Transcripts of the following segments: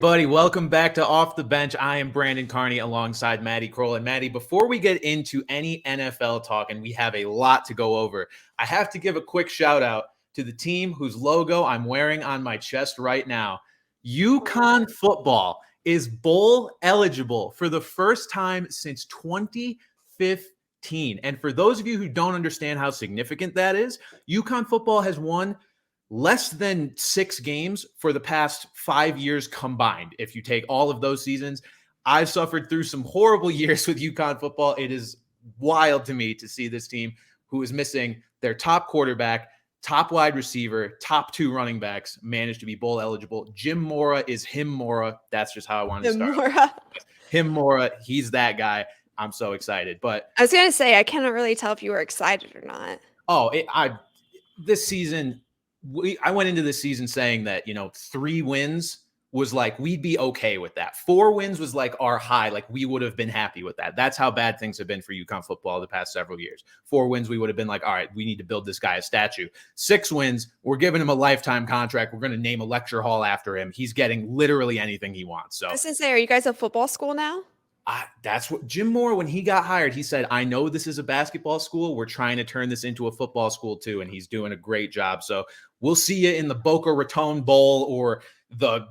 Buddy, welcome back to Off the Bench. I am Brandon Carney alongside Madi Kroll. And Madi, before we get into any NFL talk, and we have a lot to go over, I have to give a quick shout out to the team whose logo I'm wearing on my chest right now. UConn football is bowl eligible for the first time since 2015. And for those of you who don't understand how significant that is, UConn football has won less than 6 games for the past 5 years combined. If you take all of those seasons, I've suffered through some horrible years with UConn football. It is wild to me to see this team who is missing their top quarterback, top wide receiver, top 2 running backs manage to be bowl eligible. Jim Mora is him Mora. That's just how I wanted to start. Him Mora. He's that guy. I'm so excited. But I was going to say, I cannot really tell if you were excited or not. This season, I went into this season saying that, 3 wins was like, we'd be okay with that. 4 wins was like our high. Like we would have been happy with that. That's how bad things have been for UConn football the past several years. 4 wins, we would have been like, all right, we need to build this guy a statue. 6 wins, we're giving him a lifetime contract. We're going to name a lecture hall after him. He's getting literally anything he wants. So I was going to say, are you guys a football school now? That's what Jim Moore, when he got hired, he said, I know this is a basketball school. We're trying to turn this into a football school too. And he's doing a great job. So we'll see you in the Boca Raton Bowl or the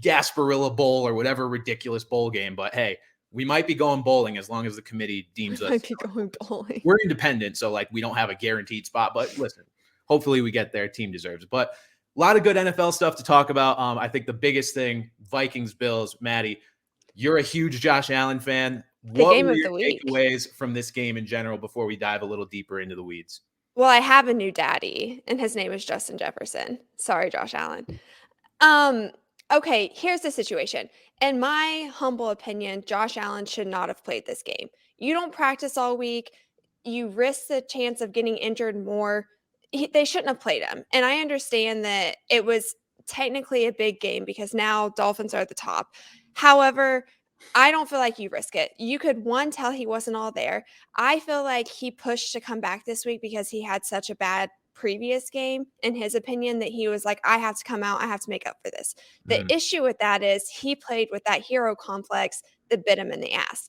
Gasparilla Bowl or whatever ridiculous bowl game. But hey, we might be going bowling as long as the committee deems us. Might be going bowling. We're independent. So we don't have a guaranteed spot, but listen, hopefully we get there. Team deserves it. But a lot of good NFL stuff to talk about. I think the biggest thing, Vikings, Bills, Madi, you're a huge Josh Allen fan. What were your takeaways from this game in general before we dive a little deeper into the weeds? Well, I have a new daddy, and his name is Justin Jefferson. Sorry, Josh Allen. Okay, here's the situation. In my humble opinion, Josh Allen should not have played this game. You don't practice all week. You risk the chance of getting injured more. They shouldn't have played him. And I understand that it was technically a big game because now Dolphins are at the top. However, I don't feel like you risk it. You could, tell he wasn't all there. I feel like he pushed to come back this week because he had such a bad previous game, in his opinion, that he was like, I have to come out. I have to make up for this. The issue with that is he played with that hero complex that bit him in the ass.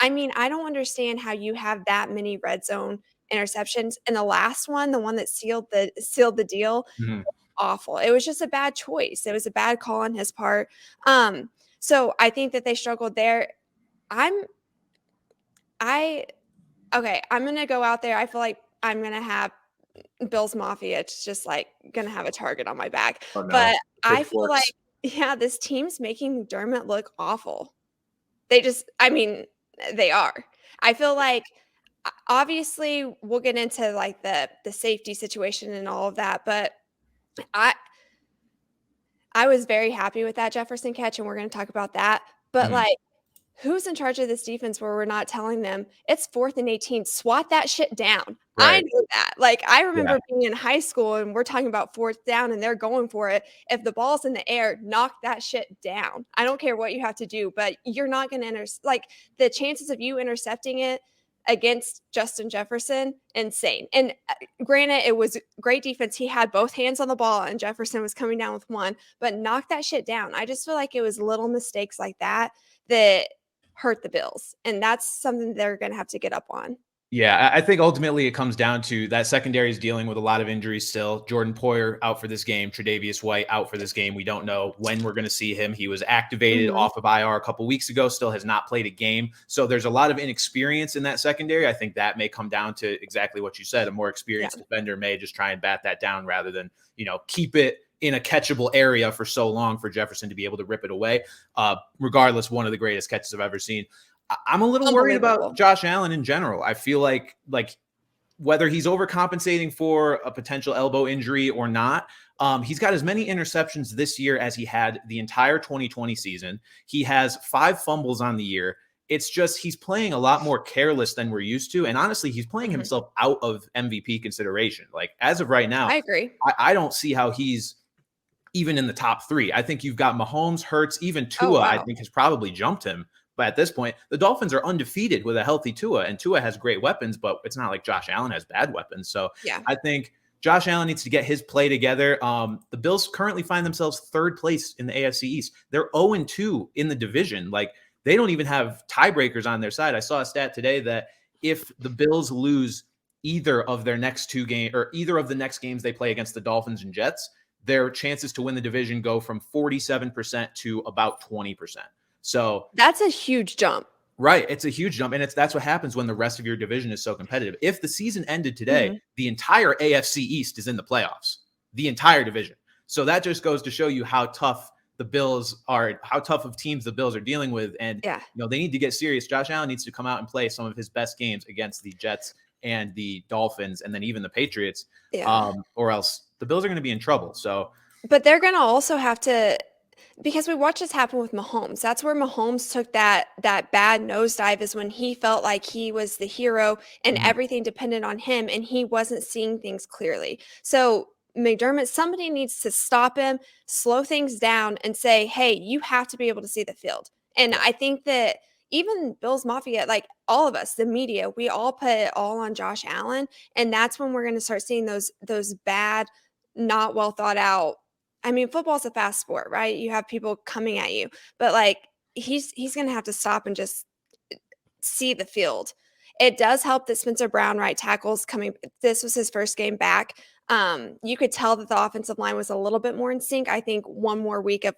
I mean, I don't understand how you have that many red zone interceptions. And the last one, the one that sealed the deal, awful. It was just a bad choice. It was a bad call on his part. So I think that they struggled there. I'm going to go out there. I feel like I'm going to have Bills Mafia. It's just like going to have a target on my back. Oh, no. But I feel like, this team's making McDermott look awful. They are. I feel like, obviously we'll get into like the safety situation and all of that, but I was very happy with that Jefferson catch, and we're going to talk about that. But, who's in charge of this defense where we're not telling them it's 4th and 18, swat that shit down? Right. I know that. I remember being in high school, and we're talking about 4th down, and they're going for it. If the ball's in the air, knock that shit down. I don't care what you have to do, but you're not going to the chances of you intercepting it against Justin Jefferson, insane. And granted, it was great defense. He had both hands on the ball, and Jefferson was coming down with one, but knock that shit down. I just feel like it was little mistakes like that hurt the Bills, and that's something they're going to have to get up on. Yeah, I think ultimately it comes down to that secondary is dealing with a lot of injuries still. Jordan Poyer out for this game. Tre'Davious White out for this game. We don't know when we're going to see him. He was activated off of IR a couple weeks ago, still has not played a game. So there's a lot of inexperience in that secondary. I think that may come down to exactly what you said. A more experienced defender may just try and bat that down rather than, keep it in a catchable area for so long for Jefferson to be able to rip it away. Regardless, one of the greatest catches I've ever seen. I'm a little worried about Josh Allen in general. I feel like whether he's overcompensating for a potential elbow injury or not, he's got as many interceptions this year as he had the entire 2020 season. He has 5 fumbles on the year. It's just he's playing a lot more careless than we're used to. And honestly, he's playing himself out of MVP consideration. As of right now, I agree. I don't see how he's even in the top 3. I think you've got Mahomes, Hurts, even Tua, I think has probably jumped him. But at this point, the Dolphins are undefeated with a healthy Tua, and Tua has great weapons, but it's not like Josh Allen has bad weapons. So I think Josh Allen needs to get his play together. The Bills currently find themselves third place in the AFC East. They're 0-2 in the division. Like, they don't even have tiebreakers on their side. I saw a stat today that if the Bills lose either of their next two games or either of the next games they play against the Dolphins and Jets, their chances to win the division go from 47% to about 20%. So that's a huge jump. Right. It's a huge jump. And that's what happens when the rest of your division is so competitive. If the season ended today, the entire AFC East is in the playoffs, the entire division. So that just goes to show you how tough the Bills are, how tough of teams the Bills are dealing with. And, they need to get serious. Josh Allen needs to come out and play some of his best games against the Jets and the Dolphins and then even the Patriots, or else the Bills are going to be in trouble. So, but they're going to also have to, because we watched this happen with Mahomes. That's where Mahomes took that bad nosedive, is when he felt like he was the hero and everything depended on him and he wasn't seeing things clearly. So McDermott, somebody needs to stop him, slow things down and say, hey, you have to be able to see the field. And I think that even Bills Mafia, like all of us, the media, we all put it all on Josh Allen. And that's when we're going to start seeing those bad, not well thought out. I mean, football's a fast sport, right? You have people coming at you, but like he's going to have to stop and just see the field. It does help that Spencer Brown, right tackle's coming. This was his first game back. You could tell that the offensive line was a little bit more in sync. I think one more week of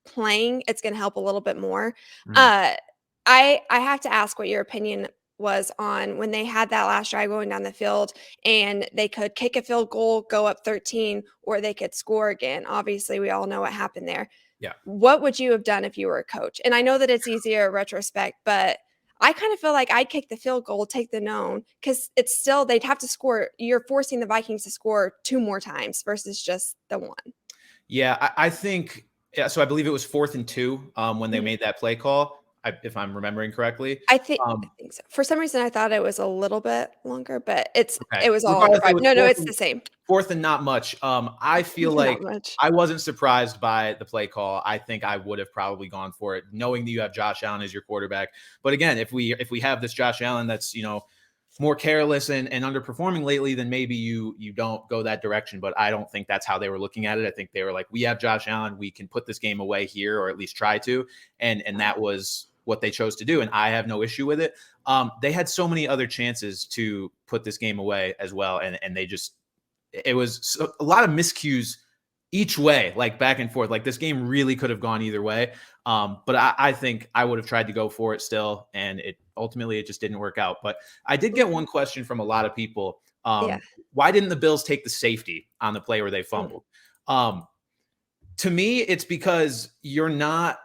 playing, it's going to help a little bit more. I have to ask what your opinion was on when they had that last drive going down the field and they could kick a field goal, go up 13, or they could score again. Obviously, we all know what happened there. Yeah. What would you have done if you were a coach? And I know that it's easier in retrospect, but I kind of feel like I'd kick the field goal, take the known, because it's still, they'd have to score. You're forcing the Vikings to score 2 more times versus just the 1. Yeah, I think, so I believe it was 4th and 2 when they made that play call. If I'm remembering correctly. I think so. For some reason, I thought it was a little bit longer, but it was all Regardless, right. No, it's the same. 4th and not much. I feel like I wasn't surprised by the play call. I think I would have probably gone for it, knowing that you have Josh Allen as your quarterback. But again, if we have this Josh Allen that's, more careless and underperforming lately, then maybe you don't go that direction. But I don't think that's how they were looking at it. I think they were like, we have Josh Allen, we can put this game away here, or at least try to. And that was what they chose to do. And I have no issue with it. They had so many other chances to put this game away as well. And they just, it was a lot of miscues each way, like back and forth. Like, this game really could have gone either way. But I think I would have tried to go for it still. And ultimately it just didn't work out. But I did get one question from a lot of people. Why didn't the Bills take the safety on the play where they fumbled? To me, it's because you're not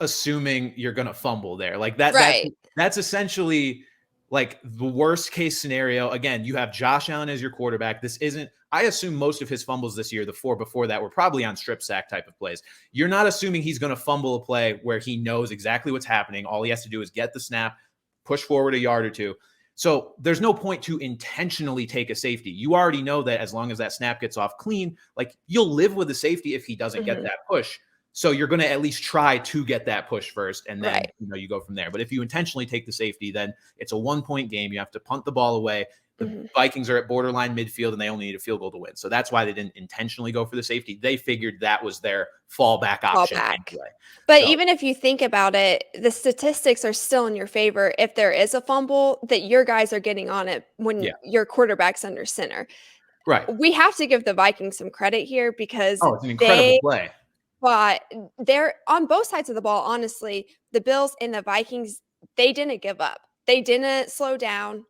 assuming you're going to fumble there. Like that, right. That's essentially like the worst case scenario. Again, you have Josh Allen as your quarterback. I assume most of his fumbles this year, the 4 before that, were probably on strip sack type of plays. You're not assuming he's going to fumble a play where he knows exactly what's happening. All he has to do is get the snap, push forward a yard or two. So there's no point to intentionally take a safety. You already know that as long as that snap gets off clean, like, you'll live with the safety if he doesn't get that push. So you're going to at least try to get that push first, and then you go from there. But if you intentionally take the safety, then it's a 1-point game. You have to punt the ball away. The Vikings are at borderline midfield, and they only need a field goal to win. So that's why they didn't intentionally go for the safety. They figured that was their fallback option. Anyway. But even if you think about it, the statistics are still in your favor. If there is a fumble, that your guys are getting on it when your quarterback's under center. Right. We have to give the Vikings some credit here, because it's an incredible play. But they're on both sides of the ball. Honestly, the Bills and the Vikings, they didn't give up. They didn't slow down.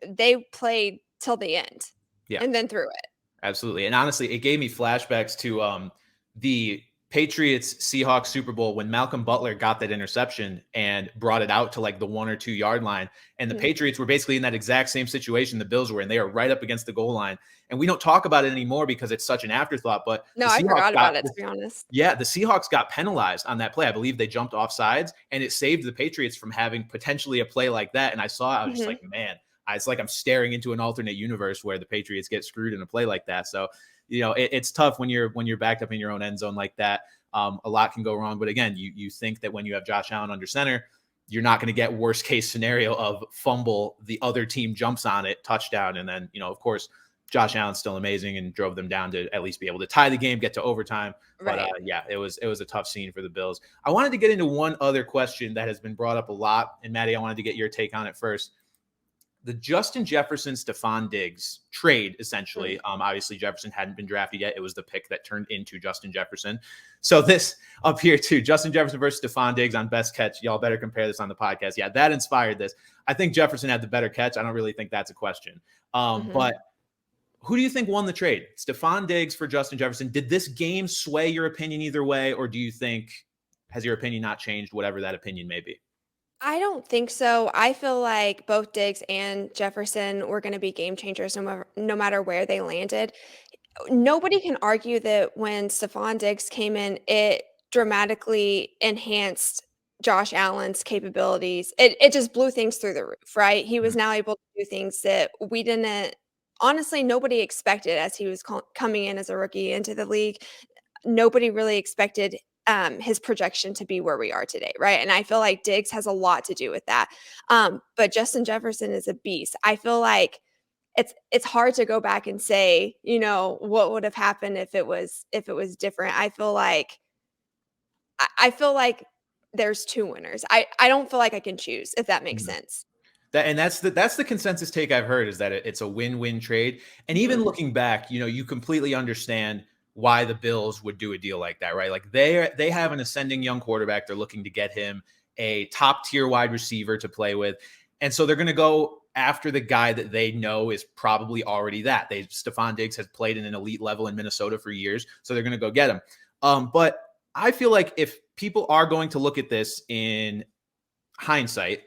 They played till the end, and then threw it. Absolutely. And honestly, it gave me flashbacks to the Patriots Seahawks Super Bowl when Malcolm Butler got that interception and brought it out to like the 1 or 2 yard line. And the Patriots were basically in that exact same situation the Bills were in. They are right up against the goal line. And we don't talk about it anymore because it's such an afterthought. But no, I forgot about it, to be honest. Yeah, the Seahawks got penalized on that play. I believe they jumped off sides, and it saved the Patriots from having potentially a play like that. And I was just like, man, it's like I'm staring into an alternate universe where the Patriots get screwed in a play like that. So, it's tough when you're backed up in your own end zone like that. A lot can go wrong. But again, you think that when you have Josh Allen under center, you're not going to get worst case scenario of fumble, the other team jumps on it, touchdown, and then, of course, Josh Allen's still amazing and drove them down to at least be able to tie the game, get to overtime. But Right. yeah, it was a tough scene for the Bills. I wanted to get into one other question that has been brought up a lot. And Maddie, I wanted to get your take on it first. The Justin Jefferson, Stephon Diggs trade, essentially. Obviously, Jefferson hadn't been drafted yet. It was the pick that turned into Justin Jefferson. So this up here too, Justin Jefferson versus Stephon Diggs on best catch. Y'all better compare this on the podcast. Yeah, that inspired this. I think Jefferson had the better catch. I don't really think that's a question. But who do you think won the trade? Stephon Diggs for Justin Jefferson. Did this game sway your opinion either way? Or do you think, has your opinion not changed, whatever that opinion may be? I don't think so. I feel like both Diggs and Jefferson were going to be game changers no matter where they landed. Nobody can argue that when Stephon Diggs came in, it dramatically enhanced Josh Allen's capabilities. It just blew things through the roof, right? He was now able to do things that we didn't, honestly, nobody expected as he was coming in as a rookie into the league. Nobody really expected his projection to be where we are today, right? And I feel like Diggs has a lot to do with that. But Justin Jefferson is a beast. I feel like it's hard to go back and say, what would have happened if it was different. I feel like there's two winners. I don't feel like I can choose, if that makes sense. That's the consensus take I've heard, is that it's a win-win trade. And even looking back, you completely understand why the Bills would do a deal like that, right? Like they have an ascending young quarterback. They're looking to get him a top tier wide receiver to play with. And so they're going to go after the guy that they know is probably already that. Stephon Diggs has played in an elite level in Minnesota for years, so they're going to go get him. But I feel like if people are going to look at this in hindsight,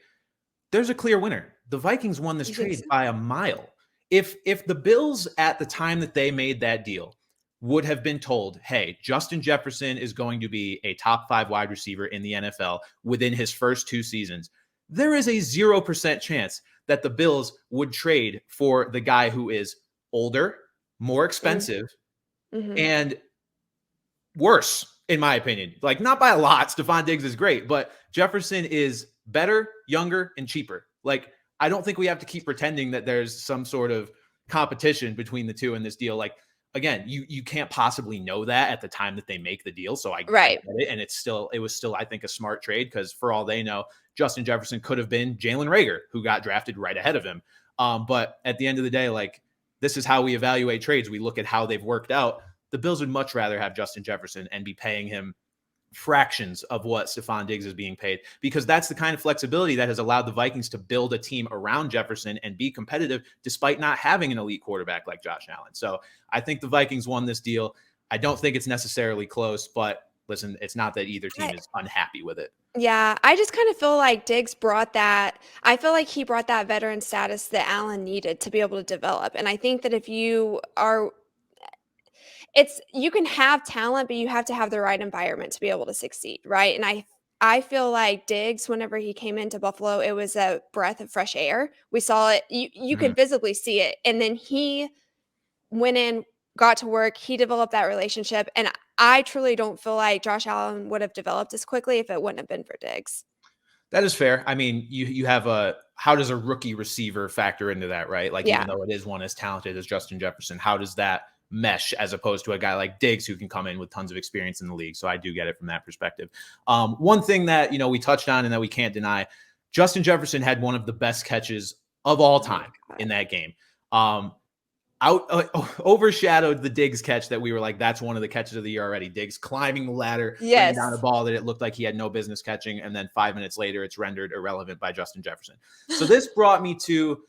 there's a clear winner. The Vikings won this trade by a mile. If the Bills at the time that they made that deal would have been told, hey, Justin Jefferson is going to be a top 5 wide receiver in the NFL within his first 2 seasons, there is a 0% chance that the Bills would trade for the guy who is older, more expensive, and worse, in my opinion. Like, not by a lot. Stephon Diggs is great, but Jefferson is better, younger, and cheaper. Like, I don't think we have to keep pretending that there's some sort of competition between the two in this deal. Like, again, you can't possibly know that at the time that they make the deal. So I get it. And it was still, I think, a smart trade, because for all they know, Justin Jefferson could have been Jalen Reagor, who got drafted right ahead of him. But at the end of the day, like, this is how we evaluate trades. We look at how they've worked out. The Bills would much rather have Justin Jefferson and be paying him fractions of what Stephon Diggs is being paid, because that's the kind of flexibility that has allowed the Vikings to build a team around Jefferson and be competitive despite not having an elite quarterback like Josh Allen. So I think the Vikings won this deal. I don't think it's necessarily close, but listen, it's not that either team is unhappy with it. Yeah, I just kind of feel like Diggs brought that. I feel like he brought that veteran status that Allen needed to be able to develop. And I think that if you are, you can have talent, but you have to have the right environment to be able to succeed, right? And I feel like Diggs, whenever he came into Buffalo, it was a breath of fresh air. We saw it. You could visibly see it. And then he went in, got to work. He developed that relationship. And I truly don't feel like Josh Allen would have developed as quickly if it wouldn't have been for Diggs. That is fair. I mean, you have how does a rookie receiver factor into that, right? Like, even though it is one as talented as Justin Jefferson, how does that mesh as opposed to a guy like Diggs who can come in with tons of experience in the league? So I do get it from that perspective. One thing that, we touched on and that we can't deny, Justin Jefferson had one of the best catches of all time in that game. Overshadowed the Diggs catch that we were like, that's one of the catches of the year already. Diggs climbing the ladder, bringing down a ball that it looked like he had no business catching, and then 5 minutes later, it's rendered irrelevant by Justin Jefferson. So this brought me to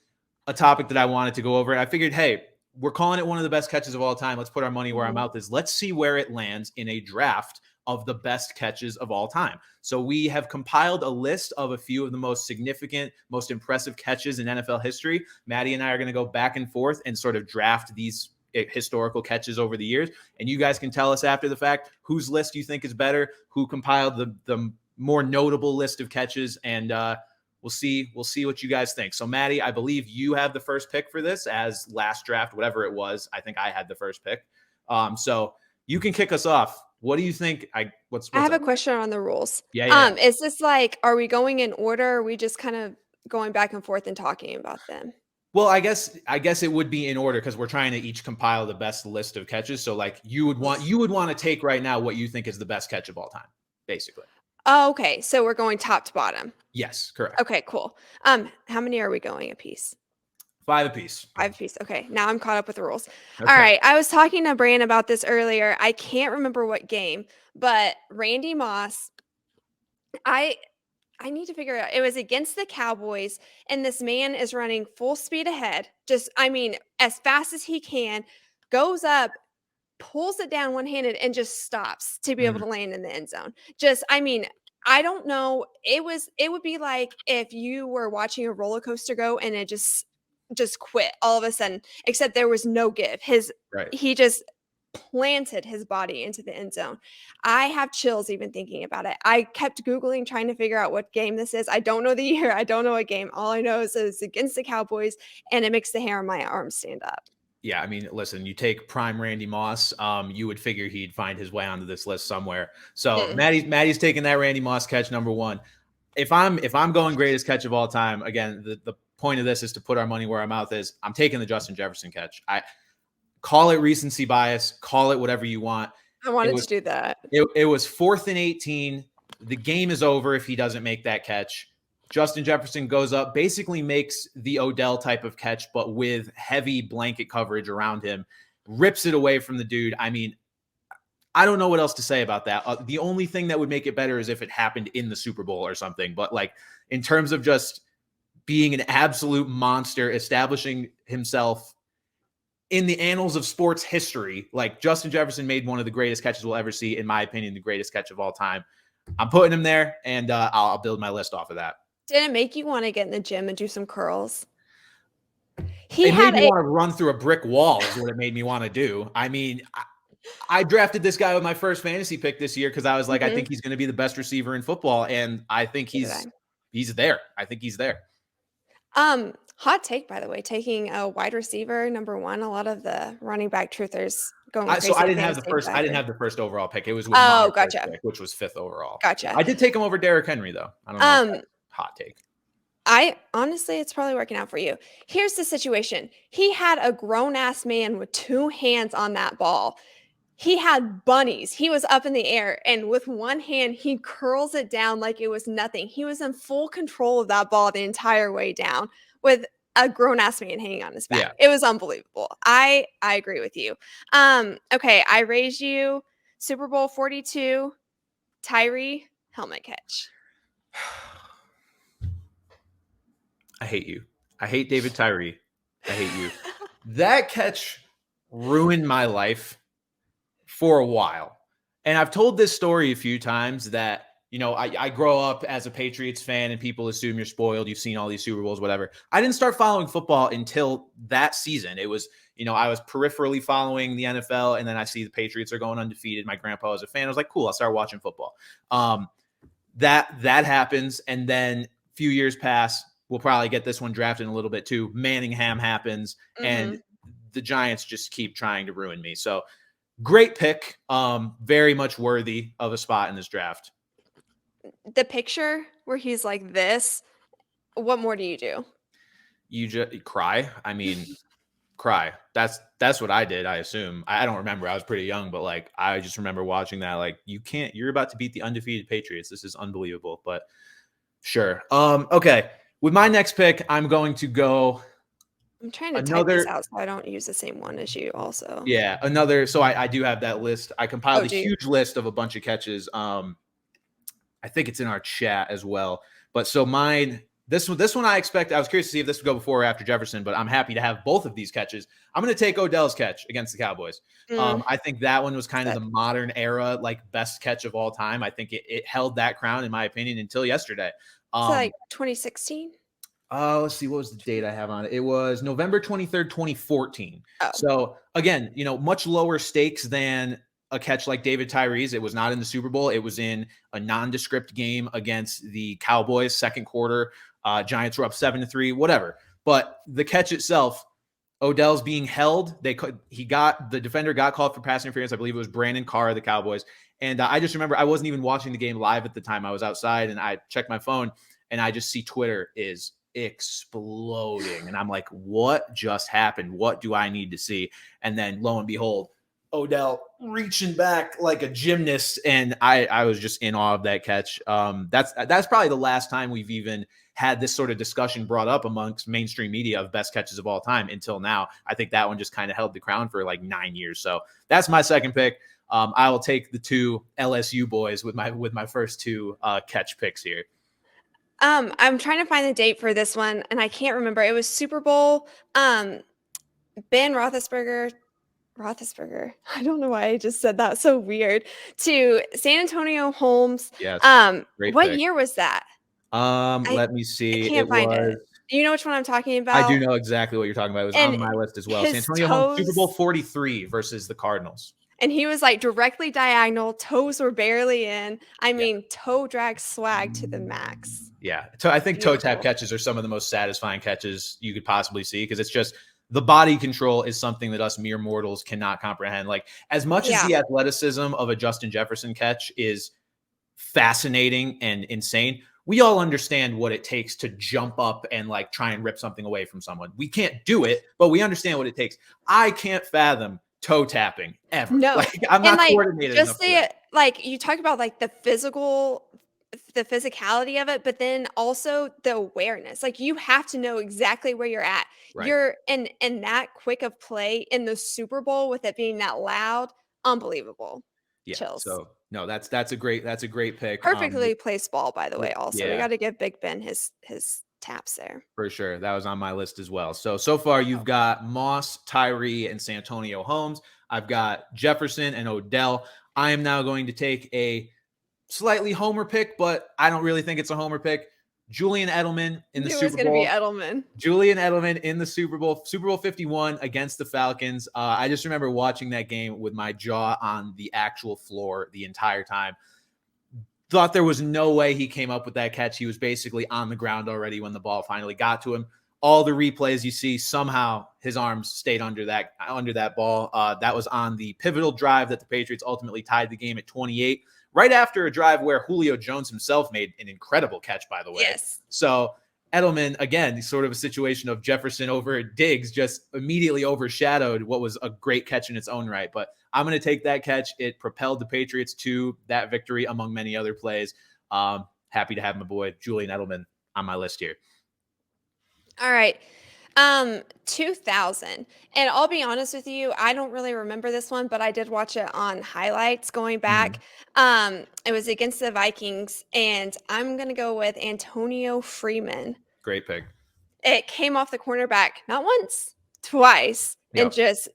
a topic that I wanted to go over. I figured, hey, we're calling it one of the best catches of all time. Let's put our money where our mouth is. Let's see where it lands in a draft of the best catches of all time. So we have compiled a list of a few of the most significant, most impressive catches in NFL history. Maddie and I are going to go back and forth and sort of draft these historical catches over the years. And you guys can tell us after the fact whose list you think is better, who compiled the more notable list of catches, and we'll see what you guys think. So Maddie, I believe you have the first pick for this, as last draft, whatever it was, I think I had the first pick. So you can kick us off. What do you think? I have a question on the rules. Yeah. Is this like, are we going in order? Or are we just kind of going back and forth and talking about them? Well, I guess it would be in order because we're trying to each compile the best list of catches. So like you would want to take right now what you think is the best catch of all time, basically. Oh, okay. So we're going top to bottom. Yes, correct. Okay, cool. How many are we going a piece? 5 apiece. 5 apiece. Okay, now I'm caught up with the rules. Okay. All right. I was talking to Bran about this earlier. I can't remember what game, but Randy Moss, I need to figure it out. It was against the Cowboys, and this man is running full speed ahead. Just, I mean, as fast as he can, goes up, pulls it down one-handed, and just stops to be able to land in the end zone. Just, I mean, I don't know. It would be like if you were watching a roller coaster go and it just quit all of a sudden, except there was no give. He just planted his body into the end zone. I have chills even thinking about it. I kept Googling, trying to figure out what game this is. I don't know the year. I don't know what game. All I know is it's against the Cowboys, and it makes the hair on my arm stand up. Yeah, I mean, listen, you take prime Randy Moss, you would figure he'd find his way onto this list somewhere. So Maddie's taking that Randy Moss catch number 1. If I'm going greatest catch of all time, again, the point of this is to put our money where our mouth is. I'm taking the Justin Jefferson catch. I call it recency bias, call it whatever you want. I wanted to do that. It was 4th and 18. The game is over if he doesn't make that catch. Justin Jefferson goes up, basically makes the Odell type of catch, but with heavy blanket coverage around him, rips it away from the dude. I mean, I don't know what else to say about that. The only thing that would make it better is if it happened in the Super Bowl or something. But like in terms of just being an absolute monster, establishing himself in the annals of sports history, like Justin Jefferson made one of the greatest catches we'll ever see, in my opinion, the greatest catch of all time. I'm putting him there, and I'll build my list off of that. Did it make you want to get in the gym and do some curls? It made me want to run through a brick wall is what it made me want to do. I mean, I drafted this guy with my first fantasy pick this year because I was like, I think he's going to be the best receiver in football, and I think he's there. I think he's there. Hot take, by the way, taking a wide receiver number 1. A lot of the running back truthers going crazy. So I didn't have the first. I didn't have the first overall pick. It was with gotcha. Pick, which was 5th overall. Gotcha. I did take him over Derrick Henry though. I don't know. Hot take. I honestly, it's probably working out for you. Here's the situation. He had a grown-ass man with 2 hands on that ball. He had bunnies. He was up in the air, and with one hand, he curls it down like it was nothing. He was in full control of that ball the entire way down with a grown-ass man hanging on his back. Yeah. It was unbelievable. I agree with you. Okay, I raised you Super Bowl 42, Tyree, helmet catch. I hate you. I hate David Tyree. I hate you. That catch ruined my life for a while. And I've told this story a few times that, you know, I grow up as a Patriots fan and people assume you're spoiled. You've seen all these Super Bowls, whatever. I didn't start following football until that season. It was, you know, I was peripherally following the NFL, and then I see the Patriots are going undefeated. My grandpa was a fan. I was like, cool, I'll start watching football. That happens. And then a few years pass. We'll probably get this one drafted in a little bit too. Manningham happens, and the Giants just keep trying to ruin me. So great pick. Very much worthy of a spot in this draft. The picture where he's like this, what more do you do? You just cry. I mean, cry. That's what I did, I assume. I don't remember. I was pretty young, but like, I just remember watching that. Like, you're about to beat the undefeated Patriots. This is unbelievable, but sure. Okay. With my next pick, I'm going to go. I'm trying to type this out so I don't use the same one as you also. Yeah, another. So I do have that list. I compiled a huge list of a bunch of catches. I think it's in our chat as well. But so mine, this one I expect. I was curious to see if this would go before or after Jefferson, but I'm happy to have both of these catches. I'm going to take Odell's catch against the Cowboys. I think that one was kind of the modern era, like best catch of all time. I think it held that crown, in my opinion, until yesterday. So like 2016? Let's see. What was the date I have on it? It was November 23rd, 2014. Oh. So again, you know, much lower stakes than a catch like David Tyree's. It was not in the Super Bowl. It was in a nondescript game against the Cowboys, second quarter. Giants were up 7-3, whatever. But the catch itself, Odell's being held. The defender got called for pass interference. I believe it was Brandon Carr of the Cowboys. And I just remember I wasn't even watching the game live at the time. I was outside and I checked my phone and I just see Twitter is exploding. And I'm like, what just happened? What do I need to see? And then lo and behold, Odell reaching back like a gymnast, and I was just in awe of that catch. That's probably the last time we've even had this sort of discussion brought up amongst mainstream media of best catches of all time until now. I think that one just kind of held the crown for like 9 years. So that's my second pick. I will take the 2 LSU boys with my first 2 catch picks here. I'm trying to find the date for this one, and I can't remember. It was Super Bowl. Ben Roethlisberger. I don't know why I just said that. So weird. To San Antonio Holmes. Yes. Great What pick. year was that? Let me I see. can't It find was. it. Do you know which one I'm talking about? I do know exactly what you're talking about. It was And on my list as well. San his Antonio Holmes, Super Bowl toes, 43 versus the Cardinals. and he was like directly diagonal. Toes were barely in. I Yeah. mean, toe drag swag to the max. Yeah. So I think toe tap catches are some of the most satisfying catches you could possibly see, because it's just the body control is something that us mere mortals cannot comprehend. Like, as much as the athleticism of a Justin Jefferson catch is fascinating and insane, we all understand what it takes to jump up and like try and rip something away from someone. We can't do it, but we understand what it takes. I can't fathom toe tapping ever. No, like, I'm not like, coordinated enough for that. like you talk about like the physicality of it, but then also the awareness. Like, you have to know exactly where you're at. Right. You're in that quick of play in the Super Bowl with it being that loud, unbelievable. Yeah. Chills. So no, that's a great pick. Perfectly placed ball, by the way. Also, we yeah. got to give Big Ben his taps there. For sure. That was on my list as well. So far you've got Moss, Tyree, and Santonio Holmes. I've got Jefferson and Odell. I am now going to take a slightly homer pick, but I don't really think it's a homer pick. Julian Edelman in the Super Bowl. It was going to be Edelman. Julian Edelman in the Super Bowl 51 against the Falcons. I just remember watching that game with my jaw on the actual floor the entire time. Thought there was no way he came up with that catch. He was basically on the ground already when the ball finally got to him. All the replays you see, somehow his arms stayed under that ball. That was on the pivotal drive that the Patriots ultimately tied the game at 28. Right after a drive where Julio Jones himself made an incredible catch, by the way. Yes. So Edelman, again, sort of a situation of Jefferson over Diggs, just immediately overshadowed what was a great catch in its own right. But I'm going to take that catch. It propelled the Patriots to that victory, among many other plays. Happy to have my boy Julian Edelman on my list here. All right. 2000. And I'll be honest with you, I don't really remember this one, but I did watch it on highlights going back. It was against the Vikings, and I'm going to go with Antonio Freeman. Great pick. It came off the cornerback, not once, twice, and just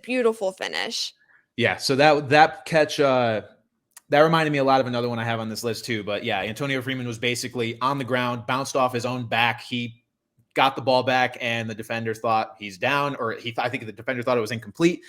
beautiful finish. Yeah, so that catch, that reminded me a lot of another one I have on this list too. But yeah, Antonio Freeman was basically on the ground, bounced off his own back. He got the ball back, and the defender thought he's down, or I think the defender thought it was incomplete.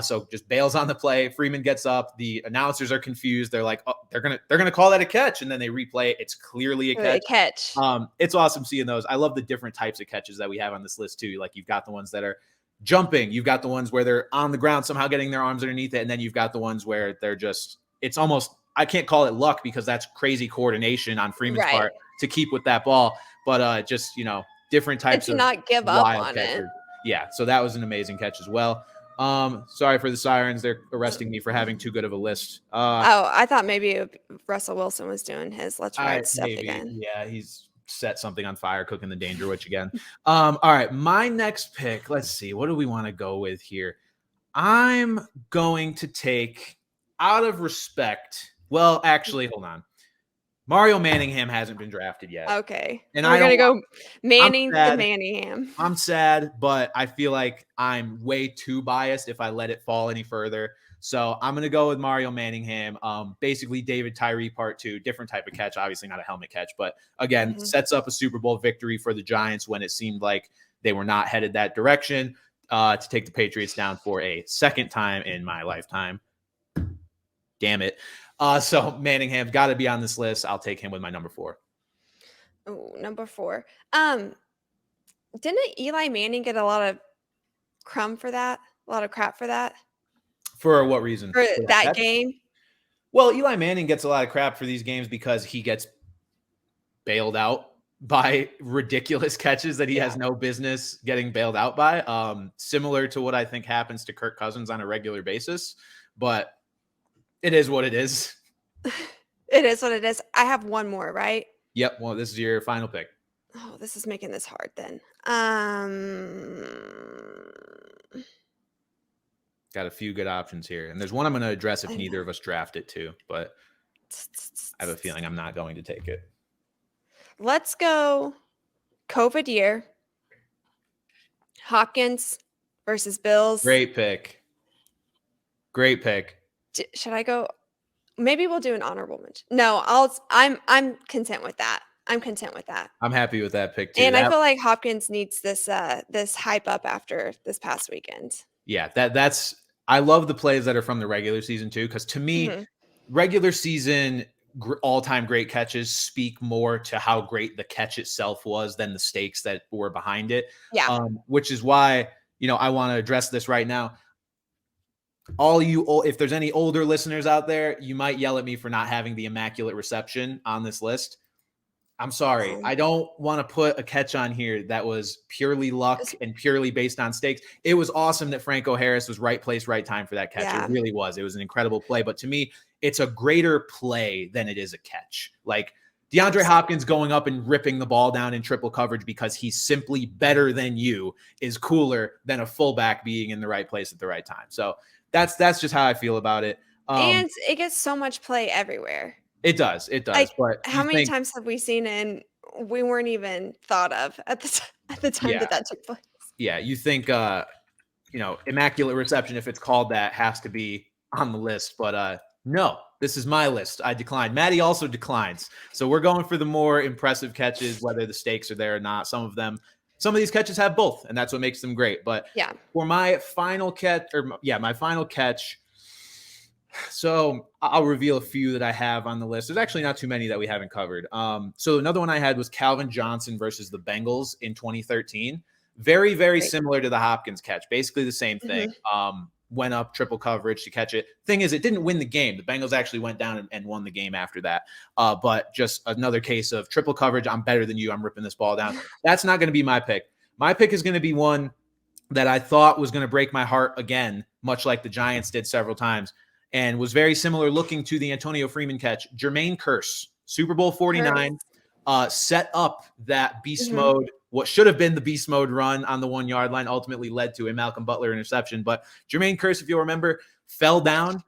So just bails on the play. Freeman gets up. The announcers are confused. They're like, oh, they're gonna call that a catch, and then they replay it. It's clearly a catch. It's awesome seeing those. I love the different types of catches that we have on this list too. Like, you've got the ones that are jumping, you've got the ones where they're on the ground somehow getting their arms underneath it, and then you've got the ones where they're just, it's almost, I can't call it luck because that's crazy coordination on Freeman's part to keep with that ball, but just, different types of not give up on catchers. it. Yeah, so that was an amazing catch as well. Sorry for the sirens. They're arresting me for having too good of a list. I thought maybe Russell Wilson was doing his let's ride stuff again. Yeah, he's set something on fire, cooking the Danger Witch again. All right, my next pick. Let's see. What do we want to go with here? I'm going to take, out of respect. Well, actually, hold on. Mario Manningham hasn't been drafted yet. Okay. And we're going to go Manning the Manningham. I'm sad, but I feel like I'm way too biased if I let it fall any further. So I'm going to go with Mario Manningham. Basically, David Tyree part 2, different type of catch, obviously not a helmet catch, but again, sets up a Super Bowl victory for the Giants when it seemed like they were not headed that direction, to take the Patriots down for a second time in my lifetime. Damn it. So Manningham's got to be on this list. I'll take him with my number 4. Oh, number 4. Didn't Eli Manning get a lot of crap for that? For what reason? For that game? Well, Eli Manning gets a lot of crap for these games because he gets bailed out by ridiculous catches that he has no business getting bailed out by. Similar to what I think happens to Kirk Cousins on a regular basis, but it is what it is. It is what it is. I have one more, right? Yep. Well, this is your final pick. Oh, this is making this hard then. Got a few good options here. And there's one I'm going to address if neither of us draft it too, but I have a feeling I'm not going to take it. Let's go COVID year. Hopkins versus Bills. Great pick. Great pick. Should I go? Maybe we'll do an honorable mention. No, I'm content with that. I'm content with that. I'm happy with that pick too. And I feel like Hopkins needs this hype up after this past weekend. Yeah, that's I love the plays that are from the regular season too, because to me, regular season all-time great catches speak more to how great the catch itself was than the stakes that were behind it. Yeah. Which is why, I want to address this right now. If there's any older listeners out there, you might yell at me for not having the immaculate reception on this list. I'm sorry. I don't want to put a catch on here that was purely luck and purely based on stakes. It was awesome that Franco Harris was right place, right time for that catch. Yeah. It really was. It was an incredible play. But to me, it's a greater play than it is a catch. Like DeAndre Hopkins going up and ripping the ball down in triple coverage because he's simply better than you is cooler than a fullback being in the right place at the right time. So that's just how I feel about it. And it gets so much play everywhere. It does. Like, but how many times have we seen it and we weren't even thought of at the time that took place? Yeah, you think immaculate reception, if it's called that, has to be on the list, but no, this is my list. I declined. Madi also declines. So we're going for the more impressive catches, whether the stakes are there or not. Some of these catches have both, and that's what makes them great. But for my final catch, so I'll reveal a few that I have on the list. There's actually not too many that we haven't covered. So another one I had was Calvin Johnson versus the Bengals in 2013. Very, very similar to the Hopkins catch. Basically the same thing. Went up triple coverage to catch it. Thing is, it didn't win the game. The Bengals actually went down and won the game after that. But just another case of triple coverage. I'm better than you. I'm ripping this ball down. That's not going to be my pick. My pick is going to be one that I thought was going to break my heart again, much like the Giants did several times, and was very similar looking to the Antonio Freeman catch. Jermaine Kearse, Super Bowl 49, set up that beast mode. What should have been the beast mode run on the 1 yard line ultimately led to a Malcolm Butler interception. But Jermaine Kearse, if you'll remember, fell down,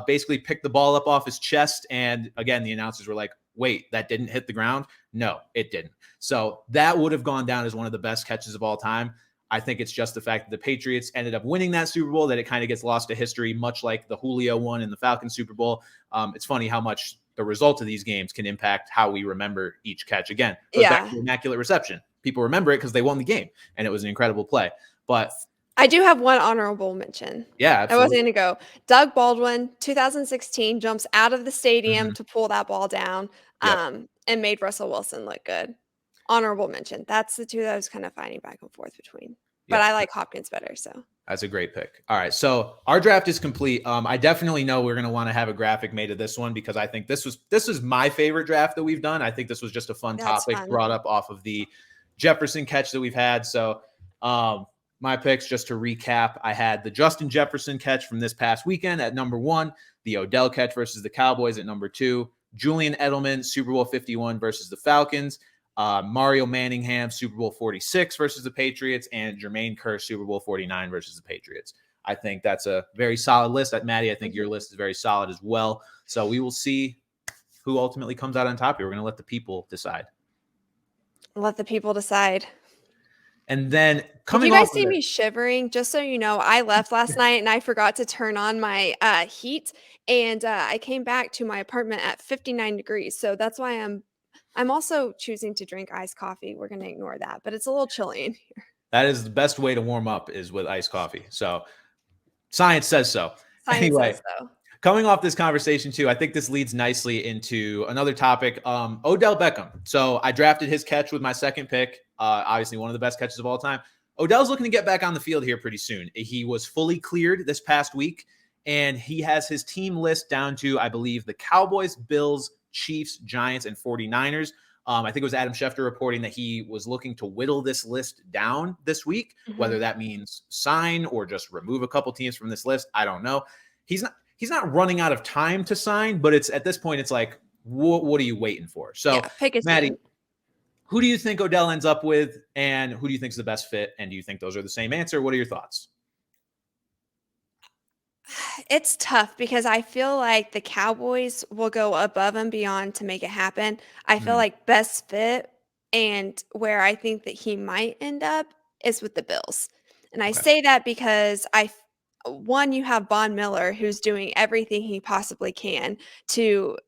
basically picked the ball up off his chest. And again, the announcers were like, wait, that didn't hit the ground? No, it didn't. So that would have gone down as one of the best catches of all time. I think it's just the fact that the Patriots ended up winning that Super Bowl that it kind of gets lost to history, much like the Julio one in the Falcons Super Bowl. It's funny how much the result of these games can impact how we remember each catch. Again, back to immaculate reception. People remember it because they won the game, and it was an incredible play. But I do have one honorable mention. Yeah, absolutely. I wasn't going to go. Doug Baldwin, 2016, jumps out of the stadium to pull that ball down and made Russell Wilson look good. Honorable mention. That's the two that I was kind of fighting back and forth between. But I like Hopkins better, so. That's a great pick. All right, so our draft is complete. I definitely know we're going to want to have a graphic made of this one because I think this was my favorite draft that we've done. I think this was just a fun topic brought up off of the Jefferson catch that we've had. So my picks, just to recap, I had the Justin Jefferson catch from this past weekend at number 1, the Odell catch versus the Cowboys at number 2, Julian Edelman, Super Bowl 51 versus the Falcons, Mario Manningham, Super Bowl 46 versus the Patriots, and Jermaine Kearse, Super Bowl 49 versus the Patriots. I think that's a very solid list. Madi, I think your list is very solid as well. So we will see who ultimately comes out on top here. We're going to let the people decide. Let the people decide. And then coming off, you guys see me shivering, just so you know, I left last night and I forgot to turn on my heat, and I came back to my apartment at 59 degrees. So that's why I'm also choosing to drink iced coffee. We're going to ignore that, but it's a little chilly in here. That is the best way to warm up, is with iced coffee. So science says so. Anyway, coming off this conversation too, I think this leads nicely into another topic. Odell Beckham. So I drafted his catch with my second pick. Obviously one of the best catches of all time. Odell's looking to get back on the field here pretty soon. He was fully cleared this past week, and he has his team list down to, I believe, the Cowboys, Bills, Chiefs, Giants, and 49ers. I think it was Adam Schefter reporting that he was looking to whittle this list down this week, whether that means sign or just remove a couple teams from this list. I don't know. He's not running out of time to sign, but it's at this point, it's like, what are you waiting for? So, pick a Maddie, team. who do you think Odell ends up with, and who do you think is the best fit? And do you think those are the same answer? What are your thoughts? It's tough because I feel like the Cowboys will go above and beyond to make it happen. I feel like best fit and where I think that he might end up is with the Bills. And I say that because one, you have Von Miller, who's doing everything he possibly can to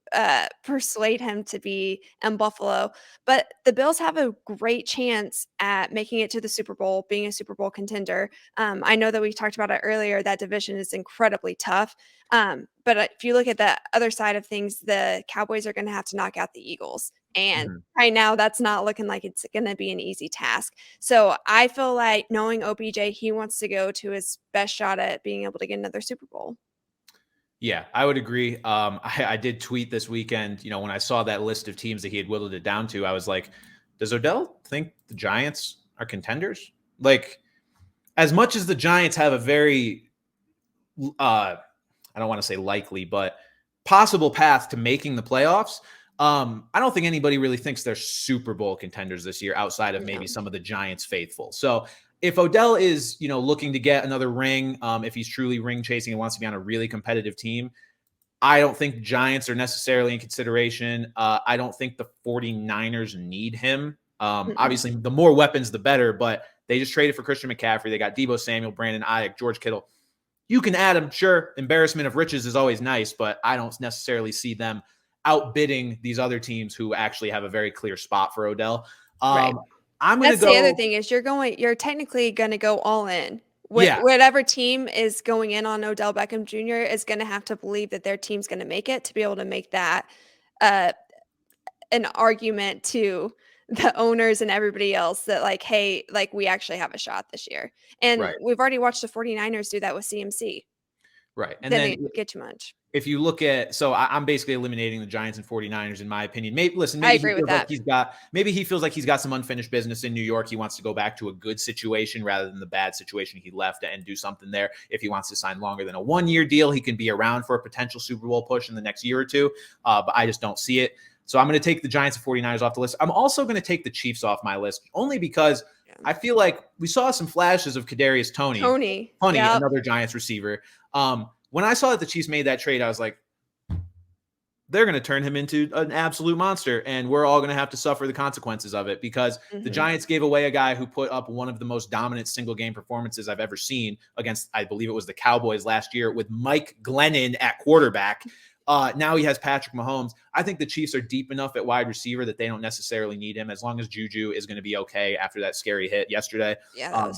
persuade him to be in Buffalo. But the Bills have a great chance at making it to the Super Bowl, being a Super Bowl contender. I know that we talked about it earlier. That division is incredibly tough. But if you look at the other side of things, the Cowboys are going to have to knock out the Eagles. And right now, that's not looking like it's going to be an easy task. So I feel like knowing OBJ, he wants to go to his best shot at being able to get another Super Bowl. Yeah, I would agree. I did tweet this weekend, when I saw that list of teams that he had whittled it down to, I was like, does Odell think the Giants are contenders? Like, as much as the Giants have a very, I don't want to say likely, but possible path to making the playoffs, I don't think anybody really thinks they're Super Bowl contenders this year outside of maybe some of the Giants faithful. So if Odell is, looking to get another ring, if he's truly ring chasing and wants to be on a really competitive team, I don't think Giants are necessarily in consideration. I don't think the 49ers need him. Obviously, the more weapons, the better, but they just traded for Christian McCaffrey. They got Deebo Samuel, Brandon Ayuk, George Kittle. You can add them, sure. Embarrassment of riches is always nice, but I don't necessarily see them outbidding these other teams who actually have a very clear spot for Odell. Right. I'm going to go. The other thing is you're technically going to go all in. Whatever team is going in on Odell Beckham Jr. is going to have to believe that their team's going to make it to be able to make that an argument to the owners and everybody else that like, hey, like we actually have a shot this year. And we've already watched the 49ers do that with CMC. Right. And then get too much. If you look at, so I'm basically eliminating the Giants and 49ers in my opinion. Maybe I agree with that. Maybe he feels like he's got some unfinished business in New York. He wants to go back to a good situation rather than the bad situation he left and do something there. If he wants to sign longer than a 1-year deal, he can be around for a potential Super Bowl push in the next year or two. But I just don't see it. So I'm going to take the Giants and 49ers off the list. I'm also going to take the Chiefs off my list only because I feel like we saw some flashes of Kadarius Toney, another Giants receiver. When I saw that the Chiefs made that trade, I was like, they're going to turn him into an absolute monster, and we're all going to have to suffer the consequences of it because the Giants gave away a guy who put up one of the most dominant single-game performances I've ever seen against, I believe it was the Cowboys last year with Mike Glennon at quarterback. Now he has Patrick Mahomes. I think the Chiefs are deep enough at wide receiver that they don't necessarily need him as long as Juju is going to be okay after that scary hit yesterday. Yeah,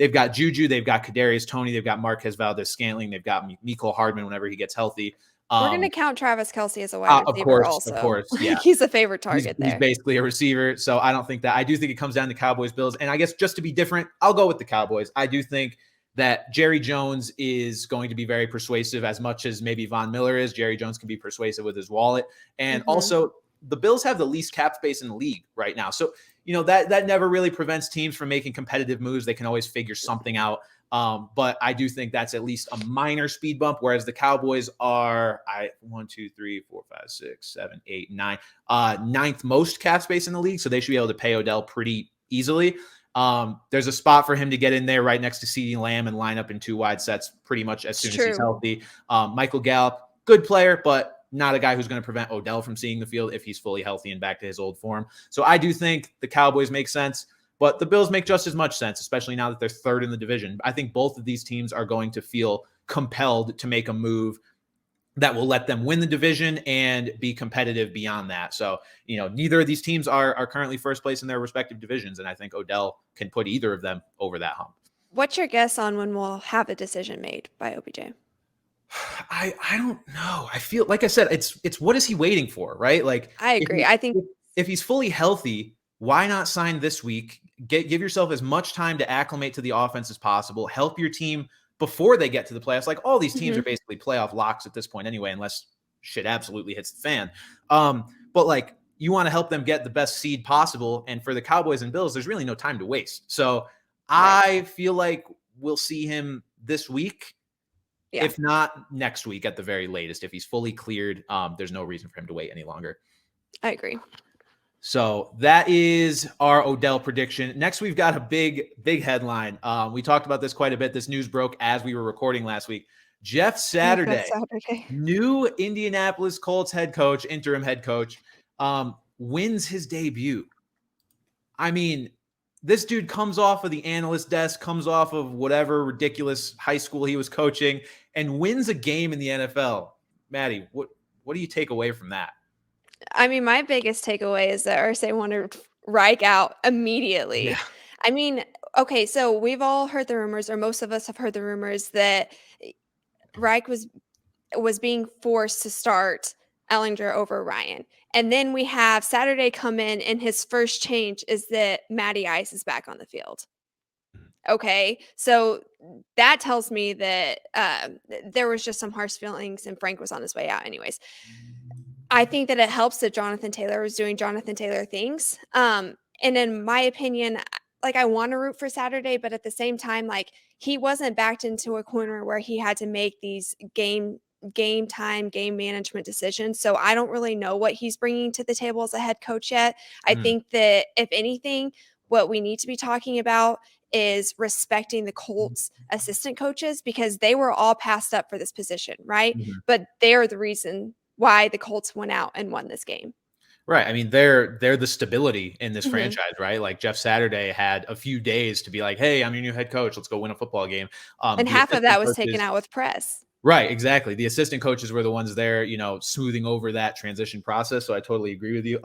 They've got Juju, they've got Kadarius Toney, they've got Marquez Valdez-Scantling, they've got Mecole Hardman whenever he gets healthy. We're going to count Travis Kelce as a wide receiver also. Of course, yeah. He's a favorite target there. He's basically a receiver, so I don't think that. I do think it comes down to Cowboys-Bills, and I guess just to be different, I'll go with the Cowboys. I do think that Jerry Jones is going to be very persuasive as much as maybe Von Miller is. Jerry Jones can be persuasive with his wallet. And also, the Bills have the least cap space in the league right now. So, that never really prevents teams from making competitive moves. They can always figure something out. But I do think that's at least a minor speed bump, whereas the Cowboys are 9th most cap space in the league. So they should be able to pay Odell pretty easily. There's a spot for him to get in there right next to CeeDee Lamb and line up in 2 wide sets pretty much as soon as he's healthy. Michael Gallup, good player, but not a guy who's going to prevent Odell from seeing the field if he's fully healthy and back to his old form. So I do think the Cowboys make sense, but the Bills make just as much sense, especially now that they're third in the division. I think both of these teams are going to feel compelled to make a move that will let them win the division and be competitive beyond that. So, neither of these teams are currently first place in their respective divisions, and I think Odell can put either of them over that hump. What's your guess on when we'll have a decision made by OBJ? I don't know. I feel like I said, it's what is he waiting for, right? Like I agree. I think if he's fully healthy, why not sign this week? Give yourself as much time to acclimate to the offense as possible. Help your team before they get to the playoffs. Like all these teams are basically playoff locks at this point anyway, unless shit absolutely hits the fan. But like you want to help them get the best seed possible. And for the Cowboys and Bills, there's really no time to waste. So I feel like we'll see him this week. Yeah. If not next week at the very latest. If he's fully cleared, there's no reason for him to wait any longer. I agree. So that is our Odell prediction. Next, we've got a big headline. We talked about this quite a bit. This news broke as we were recording last week. Jeff Saturday, new Indianapolis Colts head coach, interim head coach, wins his debut. I mean, this dude comes off of the analyst desk, comes off of whatever ridiculous high school he was coaching, and wins a game in the NFL. Maddie, what do you take away from that? I mean, my biggest takeaway is that Irsay wanted Reich out immediately. Yeah. I mean, okay, so we've all heard the rumors, or most of us have heard the rumors that Reich was being forced to start Ellinger over Ryan. And then we have Saturday come in, and his first change is that Matty Ice is back on the field. Okay, so that tells me that there was just some harsh feelings, and Frank was on his way out anyways. I think that it helps that Jonathan Taylor was doing Jonathan Taylor things. And in my opinion, like, I want to root for Saturday, but at the same time, like, he wasn't backed into a corner where he had to make these game time, game management decisions. So I don't really know what he's bringing to the table as a head coach yet. I think that if anything, what we need to be talking about is respecting the Colts assistant coaches, because they were all passed up for this position, right? But they're the reason why the Colts went out and won this game. Right. I mean, they're the stability in this franchise, right? Like, Jeff Saturday had a few days to be like, hey, I'm your new head coach. Let's go win a football game. And half of that was taken out with press. Right. Exactly. The assistant coaches were the ones there, smoothing over that transition process. So I totally agree with you.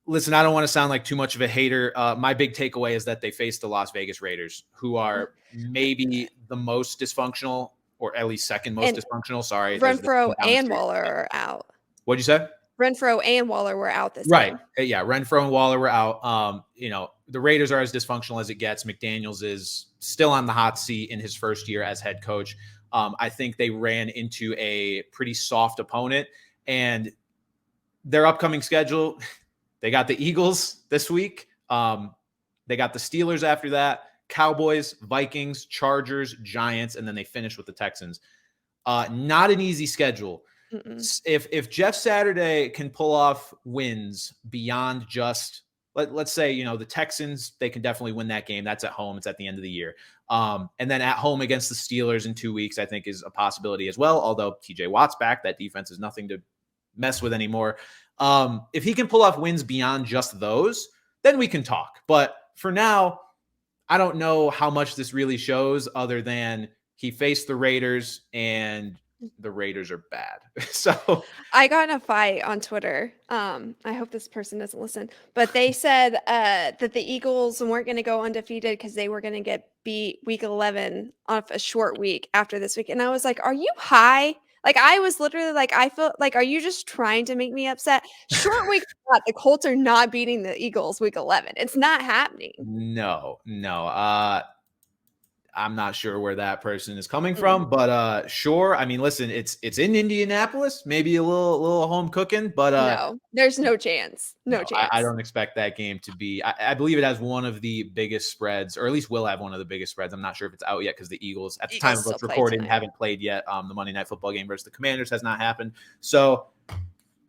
Listen, I don't want to sound like too much of a hater. My big takeaway is that they faced the Las Vegas Raiders, who are maybe the most dysfunctional, or at least second most dysfunctional. Sorry. Renfro and Waller are out. What'd you say? Renfro and Waller were out this game. Right. Yeah. Renfro and Waller were out. The Raiders are as dysfunctional as it gets. McDaniels is still on the hot seat in his first year as head coach. I think they ran into a pretty soft opponent, and their upcoming schedule, they got the Eagles this week. They got the Steelers after that, Cowboys, Vikings, Chargers, Giants, and then they finish with the Texans. Not an easy schedule. If Jeff Saturday can pull off wins beyond just, let's say, the Texans, they can definitely win that game. That's at home. It's at the end of the year. And then at home against the Steelers in 2 weeks, I think is a possibility as well. Although TJ Watt's back, that defense is nothing to mess with anymore. If he can pull off wins beyond just those, then we can talk. But for now, I don't know how much this really shows, other than he faced the Raiders, and the Raiders are bad. So I got in a fight on Twitter. I hope this person doesn't listen, but they said that the Eagles weren't going to go undefeated because they were going to get beat week 11 off a short week after this week. And I was like, are you high? Like, I was literally like, I felt like, are you just trying to make me upset? Short week, the Colts are not beating the Eagles week 11. It's not happening. No. I'm not sure where that person is coming from, but sure. I mean, listen, it's in Indianapolis, maybe a little home cooking, but no, there's no chance. No chance. I don't expect that game to be. I believe it has one of the biggest spreads, or at least will have one of the biggest spreads. I'm not sure if it's out yet, because the Eagles, at the time of us recording, haven't played yet. The Monday Night Football game versus the Commanders has not happened, so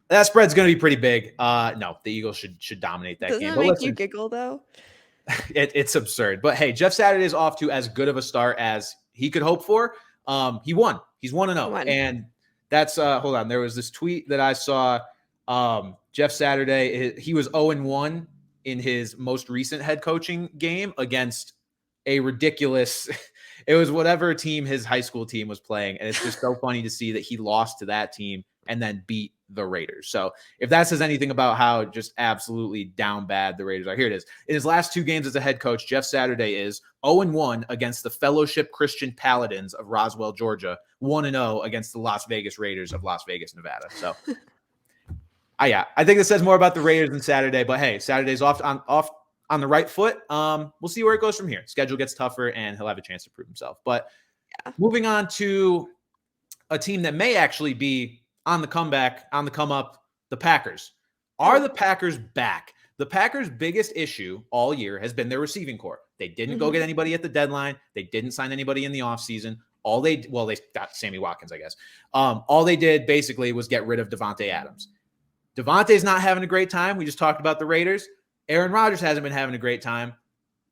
that spread's going to be pretty big. No, the Eagles should dominate that game. Doesn't that make you giggle though? It's absurd. But hey, Jeff Saturday is off to as good of a start as he could hope for. He won. He's 1-0. And that's hold on. There was this tweet that I saw. Jeff Saturday, he was 0-1 in his most recent head coaching game against a ridiculous it was whatever team his high school team was playing. And it's just so funny to see that he lost to that team and then beat the Raiders. So if that says anything about how just absolutely down bad the Raiders are, here it is. In his last 2 games as a head coach, Jeff Saturday is 0-1 against the Fellowship Christian Paladins of Roswell, Georgia, 1-0 against the Las Vegas Raiders of Las Vegas, Nevada. So I think this says more about the Raiders than Saturday, but hey, Saturday's off on the right foot. We'll see where it goes from here. Schedule gets tougher and he'll have a chance to prove himself. But moving on to a team that may actually be on the comeback, on the come up, the Packers. Are the Packers back? The Packers' biggest issue all year has been their receiving core. They didn't go get anybody at the deadline. They didn't sign anybody in the offseason. They got Sammy Watkins, I guess. All they did basically was get rid of Devontae Adams. Devontae's not having a great time. We just talked about the Raiders. Aaron Rodgers hasn't been having a great time.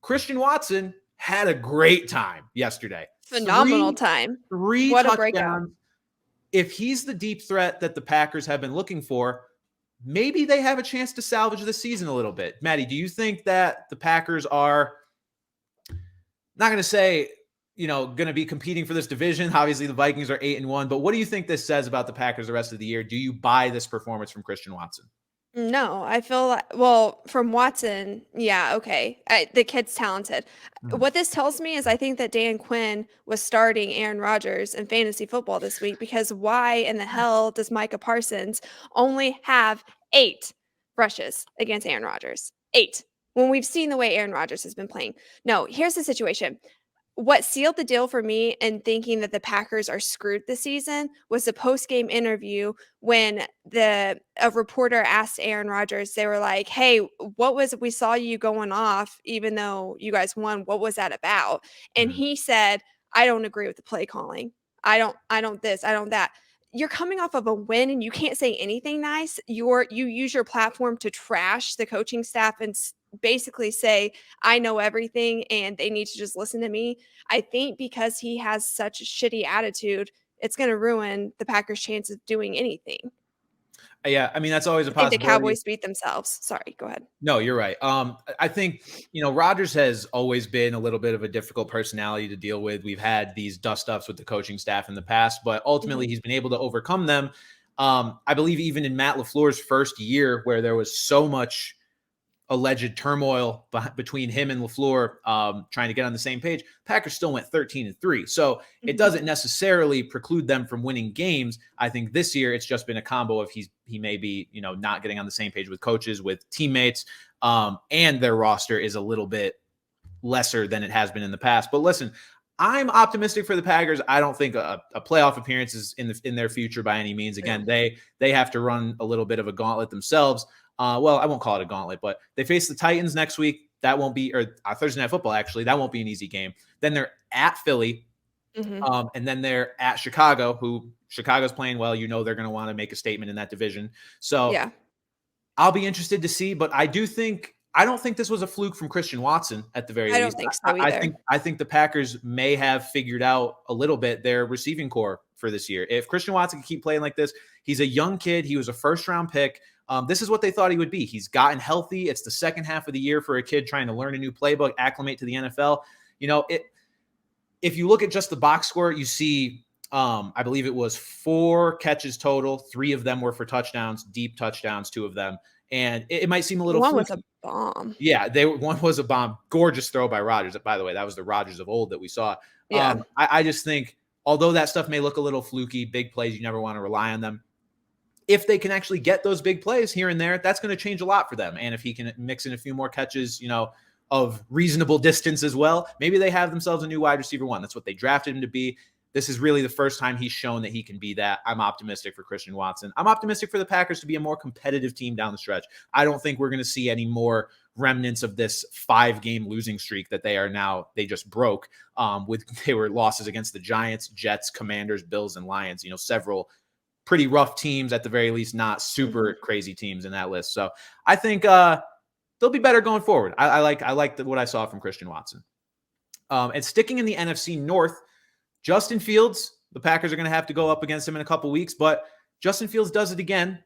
Christian Watson had a great time yesterday. Phenomenal time. Three what touchdowns. A breakout. If he's the deep threat that the Packers have been looking for, maybe they have a chance to salvage the season a little bit. Maddie, do you think that the Packers are not going to say, going to be competing for this division? Obviously, the Vikings are 8-1, but what do you think this says about the Packers the rest of the year? Do you buy this performance from Christian Watson? No, I feel like, from Watson, yeah, okay. The kid's talented. What this tells me is I think that Dan Quinn was starting Aaron Rodgers in fantasy football this week, because why in the hell does Micah Parsons only have 8 rushes against Aaron Rodgers? 8. When we've seen the way Aaron Rodgers has been playing. No, here's the situation. What sealed the deal for me in thinking that the Packers are screwed this season was the post-game interview when a reporter asked Aaron Rodgers, they were like, hey, we saw you going off even though you guys won. What was that about? And he said, I don't agree with the play calling. I don't this, I don't that. You're coming off of a win and you can't say anything nice. You use your platform to trash the coaching staff and basically say, I know everything and they need to just listen to me. I think because he has such a shitty attitude, it's going to ruin the Packers' chance of doing anything. Yeah, I mean, that's always a possibility. I think the Cowboys beat themselves. Sorry, go ahead. No, you're right. I think, Rodgers has always been a little bit of a difficult personality to deal with. We've had these dust-ups with the coaching staff in the past, but ultimately he's been able to overcome them. I believe even in Matt LaFleur's first year, where there was so much alleged turmoil between him and LaFleur trying to get on the same page, Packers still went 13-3. So it doesn't necessarily preclude them from winning games. I think this year it's just been a combo of he may be, not getting on the same page with coaches, with teammates, and their roster is a little bit lesser than it has been in the past. But listen, I'm optimistic for the Packers. I don't think a playoff appearance is in their future by any means. Again, they have to run a little bit of a gauntlet themselves. Well, I won't call it a gauntlet, but they face the Titans next week. That won't be, or Thursday Night Football, actually. That won't be an easy game. Then they're at Philly, and then they're at Chicago, who Chicago's playing well. They're going to want to make a statement in that division. So yeah, I'll be interested to see, but I don't think this was a fluke from Christian Watson at the very least. I don't think so either. I think the Packers may have figured out a little bit their receiving core for this year. If Christian Watson can keep playing like this, he's a young kid. He was a first-round pick. This is what they thought he would be. He's gotten healthy. It's the second half of the year for a kid trying to learn a new playbook, acclimate to the NFL. If you look at just the box score, you see, I believe it was 4 catches total. 3 of them were for touchdowns, deep touchdowns, 2 of them. And it might seem a little one was a bomb. Yeah, one was a bomb. Gorgeous throw by Rodgers. By the way, that was the Rodgers of old that we saw. Yeah. I just think, although that stuff may look a little fluky, big plays, you never want to rely on them. If they can actually get those big plays here and there, that's going to change a lot for them. And if he can mix in a few more catches, of reasonable distance as well, maybe they have themselves a new wide receiver 1. That's what they drafted him to be. This is really the first time he's shown that he can be that. I'm optimistic for Christian Watson. I'm optimistic for the Packers to be a more competitive team down the stretch. I don't think we're going to see any more remnants of this 5-game losing streak that they just broke. They were losses against the Giants, Jets, Commanders, Bills, and Lions, several pretty rough teams, at the very least, not super crazy teams in that list. So I think they'll be better going forward. I like what I saw from Christian Watson. And sticking in the NFC North, Justin Fields, the Packers are going to have to go up against him in a couple weeks, but Justin Fields does it again,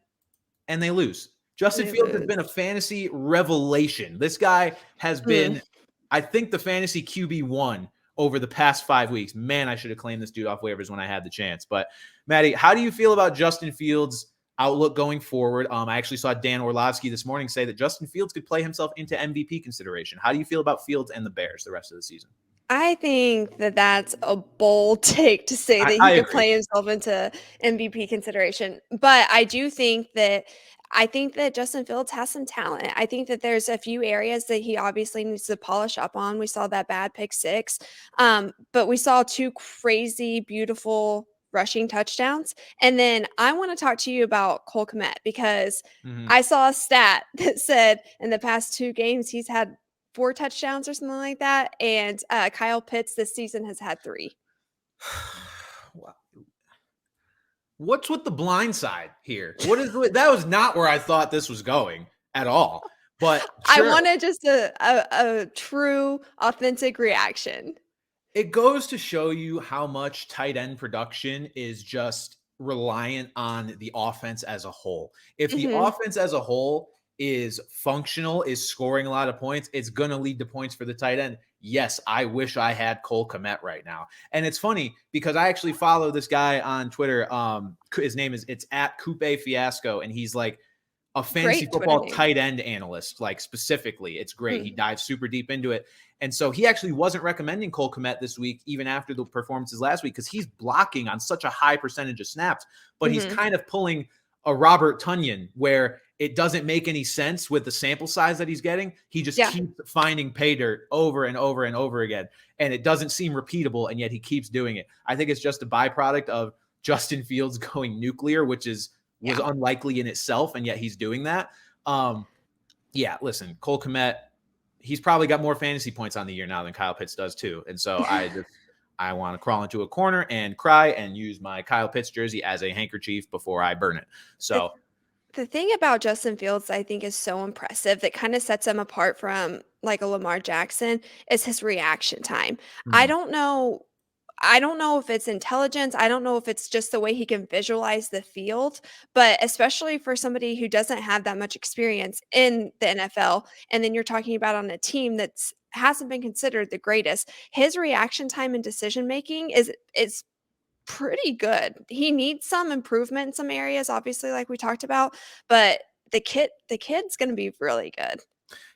and they lose. Justin Fields has been a fantasy revelation. This guy has been, I think, the fantasy QB1 over the past 5 weeks. Man, I should have claimed this dude off waivers when I had the chance. But, Maddie, how do you feel about Justin Fields' outlook going forward? I actually saw Dan Orlovsky this morning say that Justin Fields could play himself into MVP consideration. How do you feel about Fields and the Bears the rest of the season? I think that that's a bold take to say that he could play himself into MVP consideration. But I think that Justin Fields has some talent. I think that there's a few areas that he obviously needs to polish up on. We saw that bad pick 6, but we saw 2 crazy, beautiful rushing touchdowns. And then I want to talk to you about Cole Kmet because Mhm. I saw a stat that said in the past 2 games he's had 4 touchdowns or something like that, and Kyle Pitts this season has had 3. Wow. What's with the blind side here? That was not where I thought this was going at all. But I sure. wanted just a true, authentic reaction. It goes to show you how much tight end production is just reliant on the offense as a whole. If the Mhm. offense as a whole is functional, is scoring a lot of points, it's going to lead to points for the tight end. Yes, I wish I had Cole Kmet right now. And it's funny because I actually follow this guy on Twitter. His name it's at Coupe Fiasco, and he's like a fantasy Great Twitter football name. tight end analyst, like specifically. It's great. He Mm. dives super deep into it. And so he actually wasn't recommending Cole Kmet this week, even after the performances last week, because he's blocking on such a high percentage of snaps, but he's Mhm. kind of pulling a Robert Tonyan where it doesn't make any sense with the sample size that he's getting. He just Yeah. keeps finding pay dirt over and over and over again. And it doesn't seem repeatable, and yet he keeps doing it. I think it's just a byproduct of Justin Fields going nuclear, which was Yeah. unlikely in itself, and yet he's doing that. Yeah, listen, Cole Kmet, he's probably got more fantasy points on the year now than Kyle Pitts does too. And so I want to crawl into a corner and cry and use my Kyle Pitts jersey as a handkerchief before I burn it. So The thing about Justin Fields I think is so impressive that kind of sets him apart from like a Lamar Jackson is his reaction time. I mhm. don't know I don't know if it's intelligence. I don't know if it's just the way he can visualize the field, but especially for somebody who doesn't have that much experience in the NFL, and then you're talking about on a team that's hasn't been considered the greatest. His reaction time and decision making is pretty good. He needs some improvement in some areas, obviously, like we talked about, but the kid's gonna be really good.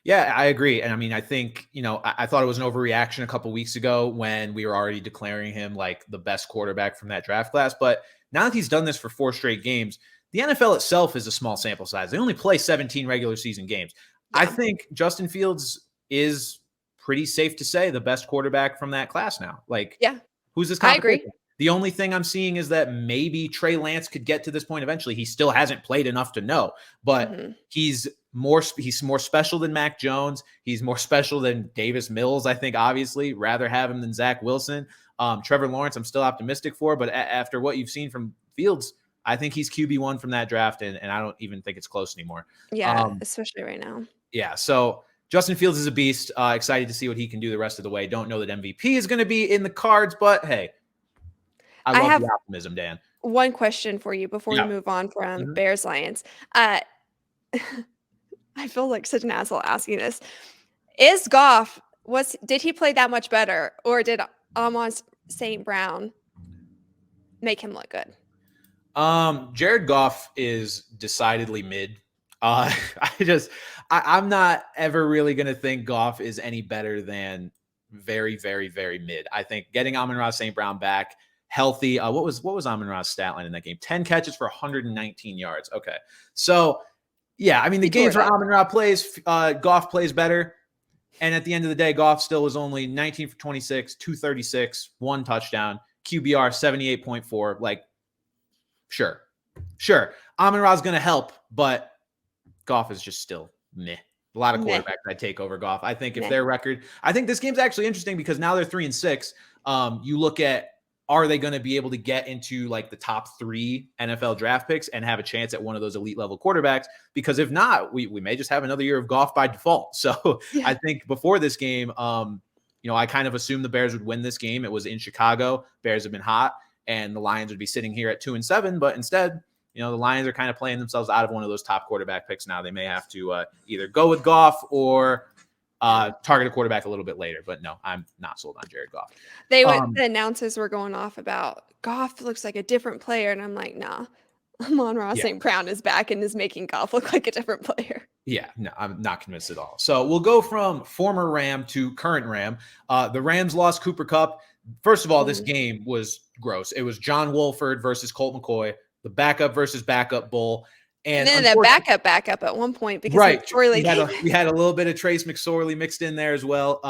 Yeah, I agree. And I mean, I think, I thought it was an overreaction a couple weeks ago when we were already declaring him like the best quarterback from that draft class. But now that he's done this for 4 straight games, the NFL itself is a small sample size. They only play 17 regular season games. I Yeah. think Justin Fields is pretty safe to say the best quarterback from that class now. Like, Yeah, who's his I agree. competition? The only thing I'm seeing is that maybe Trey Lance could get to this point eventually. He still hasn't played enough to know, but Mhm. he's more special than Mac Jones. He's more special than Davis Mills, I think, obviously. Rather have him than Zach Wilson. Trevor Lawrence, I'm still optimistic for, but after what you've seen from Fields, I think he's QB1 from that draft, and I don't even think it's close anymore. Yeah, Um, especially right now. yeah, so Justin Fields is a beast. Excited to see what he can do the rest of the way. Don't know that MVP is going to be in the cards, but hey, I I love have the optimism, Dan. one question for you before we Yeah. move on from Mhm. Bears Lions. I feel like such an asshole asking this. Is Goff did he play that much better, or did Amon St. Brown make him look good? Jared Goff is decidedly mid. I'm not ever really going to think Goff is any better than very, very, very mid. I think getting Amon-Ra St. Brown back healthy. What was Amon-Ra's stat line in that game? 10 catches for 119 yards. Okay. So yeah, I mean, the He tore games it where up. Amon-Ra plays, Goff plays better. And at the end of the day, Goff still was only 19 for 26, 236, 1 touchdown, QBR 78.4. Like, sure. Amon-Ra's going to help, but Goff is just still meh. A lot of Meh, quarterbacks I'd take over Goff. I think if meh. their record, I think this game's actually interesting because now they're 3-6. You look at, are they going to be able to get into like the top 3 NFL draft picks and have a chance at one of those elite level quarterbacks? Because if not, we may just have another year of Goff by default. So Yeah. I think before this game, I kind of assumed the Bears would win this game. It was in Chicago. Bears have been hot, and the Lions would be sitting here at 2-7. But instead, the Lions are kind of playing themselves out of one of those top quarterback picks now. They may have to either go with Goff or target a quarterback a little bit later. But no, I'm not sold on Jared Goff. The announcers were going off about Goff looks like a different player, and I'm like, nah. Amon-Ra Yeah. St. Brown is back and is making Goff look like a different player. Yeah, no, I'm not convinced at all. So we'll go from former Ram to current Ram. The Rams lost Cooper Kupp. First of all, this game was gross. It was John Wolford versus Colt McCoy, the backup versus backup bull. And then a backup at one point because we had a little bit of Trace McSorley mixed in there as well.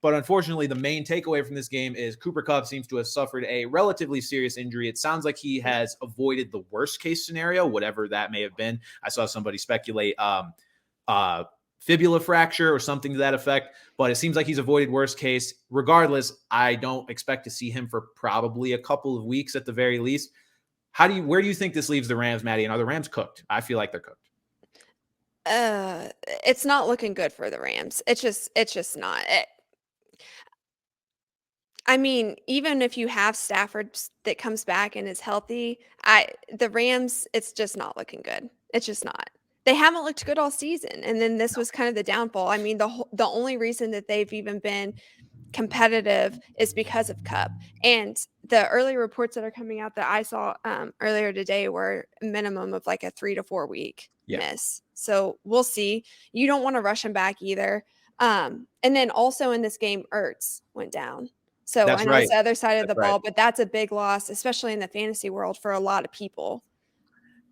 But unfortunately, the main takeaway from this game is Cooper Kupp seems to have suffered a relatively serious injury. It sounds like he has avoided the worst case scenario, whatever that may have been. I saw somebody speculate fibula fracture or something to that effect, but it seems like he's avoided worst case. Regardless, I don't expect to see him for probably a couple of weeks at the very least. Where do you think this leaves the Rams, Maddie? And are the Rams cooked? I feel like they're cooked. It's not looking good for the Rams. It's just not. I mean, even if you have Stafford that comes back and is healthy, the Rams, it's just not looking good. It's just not. They haven't looked good all season, and then this was kind of the downfall. I mean, the only reason that they've even been competitive is because of Kupp. And the early reports that are coming out that I saw earlier today were a minimum of like a 3 to 4 week miss. So we'll see. You don't want to rush him back either. And then also in this game, Ertz went down. So I know it's the other side of the ball, but that's a big loss, especially in the fantasy world for a lot of people.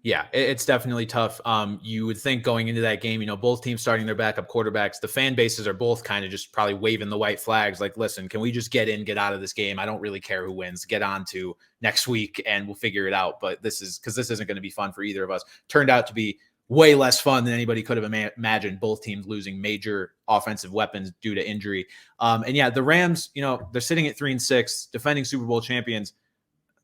Yeah, it's definitely tough. You would think going into that game, both teams starting their backup quarterbacks, the fan bases are both kind of just probably waving the white flags. Like, listen, can we just get out of this game? I don't really care who wins. Get on to next week and we'll figure it out. But this isn't going to be fun for either of us. Turned out to be way less fun than anybody could have imagined. Both teams losing major offensive weapons due to injury. And yeah, the Rams, they're sitting at 3-6, defending Super Bowl champions.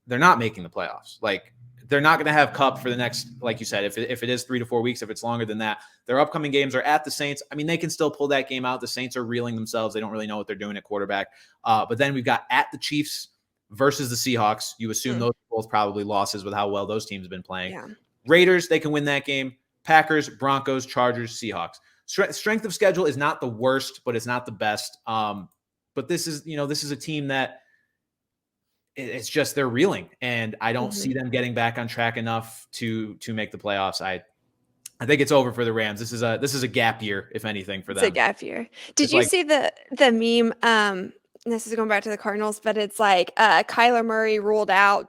They're not making the playoffs. Like, they're not going to have Kupp for the next, like you said, if it is 3 to 4 weeks, if it's longer than that. Their upcoming games are at the Saints. I mean, they can still pull that game out. The Saints are reeling themselves. They don't really know what they're doing at quarterback. But then we've got at the Chiefs versus the Seahawks. You assume those are both probably losses with how well those teams have been playing. Yeah. Raiders, they can win that game. Packers, Broncos, Chargers, Seahawks. Strength of schedule is not the worst, but it's not the best. But this is a team that it's just they're reeling, and I don't see them getting back on track enough to make the playoffs. I think it's over for the Rams. This is a gap year, if anything, for them. It's a gap year. Did you see the meme? This is going back to the Cardinals, but it's like Kyler Murray ruled out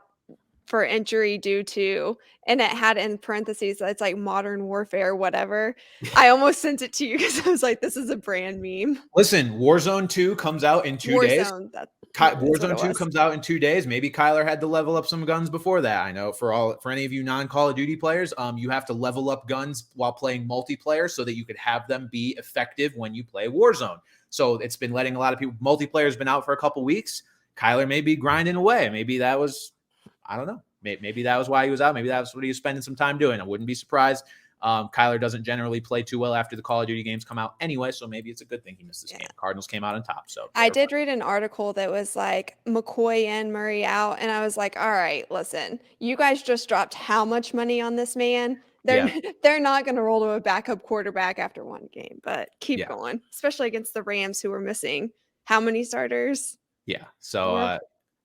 for injury due to, and it had in parentheses, it's like modern warfare, whatever. I almost sent it to you because I was like, this is a brand meme. Listen, Warzone 2 comes out in 2 days. Warzone 2 comes out in 2 days. Maybe Kyler had to level up some guns before that. I know for any of you non-Call of Duty players, you have to level up guns while playing multiplayer so that you could have them be effective when you play Warzone. So it's been letting a lot of people, multiplayer's been out for a couple weeks. Kyler may be grinding away. Maybe that was, I don't know. Maybe that was why he was out. Maybe that was what he was spending some time doing. I wouldn't be surprised. Kyler doesn't generally play too well after the Call of Duty games come out anyway, so maybe it's a good thing he missed this game. Cardinals came out on top. So I did read an article that was like McCoy and Murray out, and I was like, all right, listen, you guys just dropped how much money on this man? They're not going to roll to a backup quarterback after one game, but keep going, especially against the Rams, who were missing how many starters? Yeah, so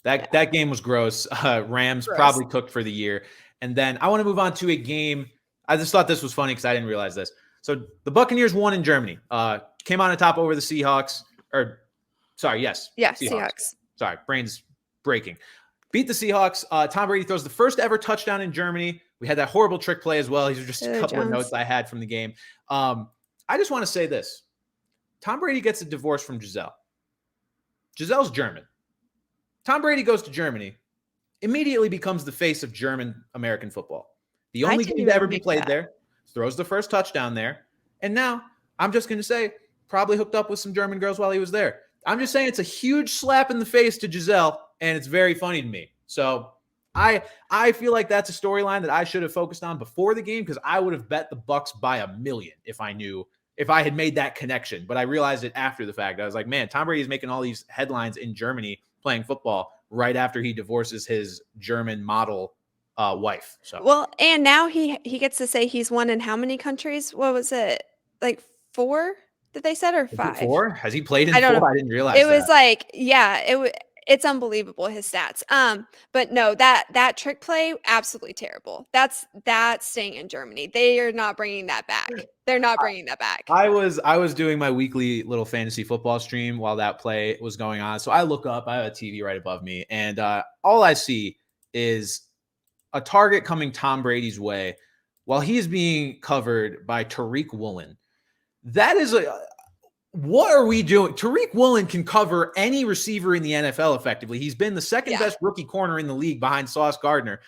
that game was gross. Rams probably cooked for the year. And then I want to move on to a game. I just thought this was funny because I didn't realize this. So the Buccaneers won in Germany. Came on top over the Seahawks. Seahawks. Sorry, brain's breaking. Beat the Seahawks. Tom Brady throws the first ever touchdown in Germany. We had that horrible trick play as well. These are just a couple of notes I had from the game. I just want to say this. Tom Brady gets a divorce from Giselle. Giselle's German. Tom Brady goes to Germany, immediately becomes the face of German American football. The only game to ever be played there, throws the first touchdown there. And now, I'm just going to say, probably hooked up with some German girls while he was there. I'm just saying it's a huge slap in the face to Giselle, and it's very funny to me. So I feel like that's a storyline that I should have focused on before the game, because I would have bet the Bucks by 1,000,000 if I had made that connection. But I realized it after the fact. I was like, man, Tom Brady is making all these headlines in Germany playing football right after he divorces his German model wife. So well, and now he gets to say he's won in how many countries? What was it, like 4 that they said, or 5? 4? Has he played in 4? I didn't realize it was like, it's unbelievable, his stats. But no, that trick play, absolutely terrible. That's staying in Germany. They are not bringing that back. They're not bringing that back. I was doing my weekly little fantasy football stream while that play was going on. So I look up, I have a TV right above me, and all I see is a target coming Tom Brady's way while he is being covered by Tariq Woolen. That is what are we doing? Tariq Woolen can cover any receiver in the NFL effectively. He's been the second best rookie corner in the league behind Sauce Gardner.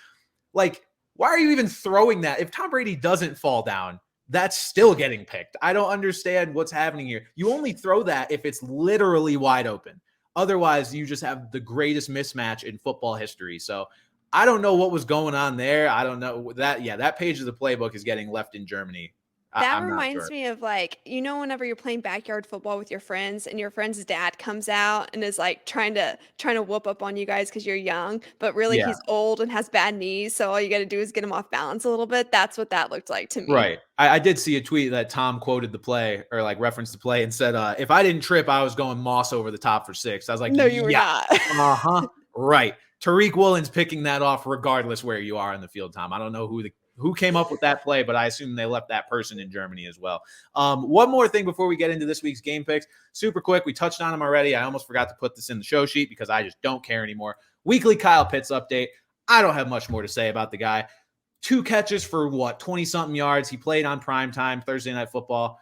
Like, why are you even throwing that? If Tom Brady doesn't fall down, that's still getting picked. I don't understand what's happening here. You only throw that if it's literally wide open. Otherwise, you just have the greatest mismatch in football history. So I don't know what was going on there. I don't know that. Yeah, that page of the playbook is getting left in Germany. That I'm not reminds sure. me of, like, whenever you're playing backyard football with your friends and your friend's dad comes out and is like trying to whoop up on you guys because you're young, but really Yeah, he's old and has bad knees. So all you got to do is get him off balance a little bit. That's what that looked like to me. right. I did see a tweet that Tom quoted the play or like referenced the play and said, if I didn't trip, I was going Moss over the top for 6. I was like, No, you were yeah, not. right. Tariq Woolen's picking that off regardless where you are in the field, Tom. I don't know who came up with that play, but I assume they left that person in Germany as well. One more thing before we get into this week's game picks, super quick. We touched on them already. I almost forgot to put this in the show sheet because I just don't care anymore. Weekly Kyle Pitts update. I don't have much more to say about the guy. 2 catches for 20-something yards. He played on prime time, Thursday Night Football.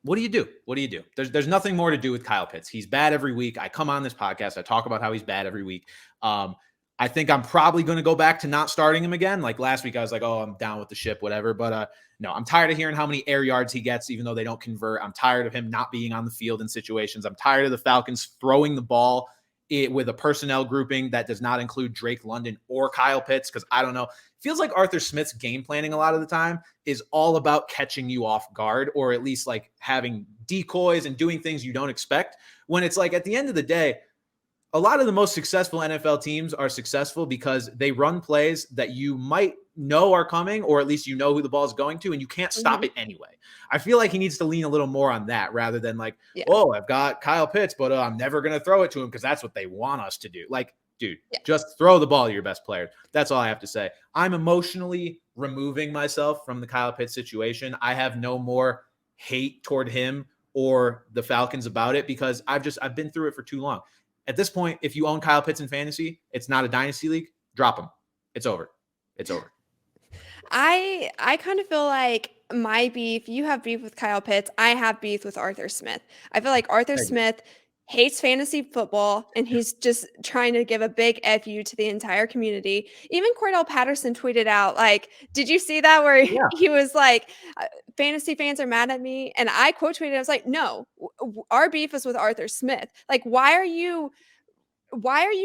What do you do? What do you do? There's nothing more to do with Kyle Pitts. He's bad every week. I come on this podcast. I talk about how he's bad every week. I think I'm probably going to go back to not starting him again. Like last week, I was like, oh, I'm down with the ship, whatever. But no, I'm tired of hearing how many air yards he gets, even though they don't convert. I'm tired of him not being on the field in situations. I'm tired of the Falcons throwing the ball with a personnel grouping that does not include Drake London or Kyle Pitts, because I don't know. Feels like Arthur Smith's game planning a lot of the time is all about catching you off guard, or at least like having decoys and doing things you don't expect. When it's like at the end of the day, a lot of the most successful NFL teams are successful because they run plays that you might know are coming, or at least you know who the ball is going to, and you can't stop it anyway. I feel like he needs to lean a little more on that rather than like, oh, I've got Kyle Pitts, but I'm never going to throw it to him because that's what they want us to do. Like, dude, just throw the ball to your best player. That's all I have to say. I'm emotionally removing myself from the Kyle Pitts situation. I have no more hate toward him or the Falcons about it because I've been through it for too long. At this point, if you own Kyle Pitts in fantasy, it's not a dynasty league, drop him. It's over. It's over. I kind of feel like my beef, you have beef with Kyle Pitts. I have beef with Arthur Smith. I feel like Arthur Smith hates fantasy football and he's just trying to give a big FU to the entire community. Even Cordell Patterson tweeted out, like, did you see that where he was like, fantasy fans are mad at me? And I quote tweeted, I was like, no, our beef is with Arthur Smith. Like, why are you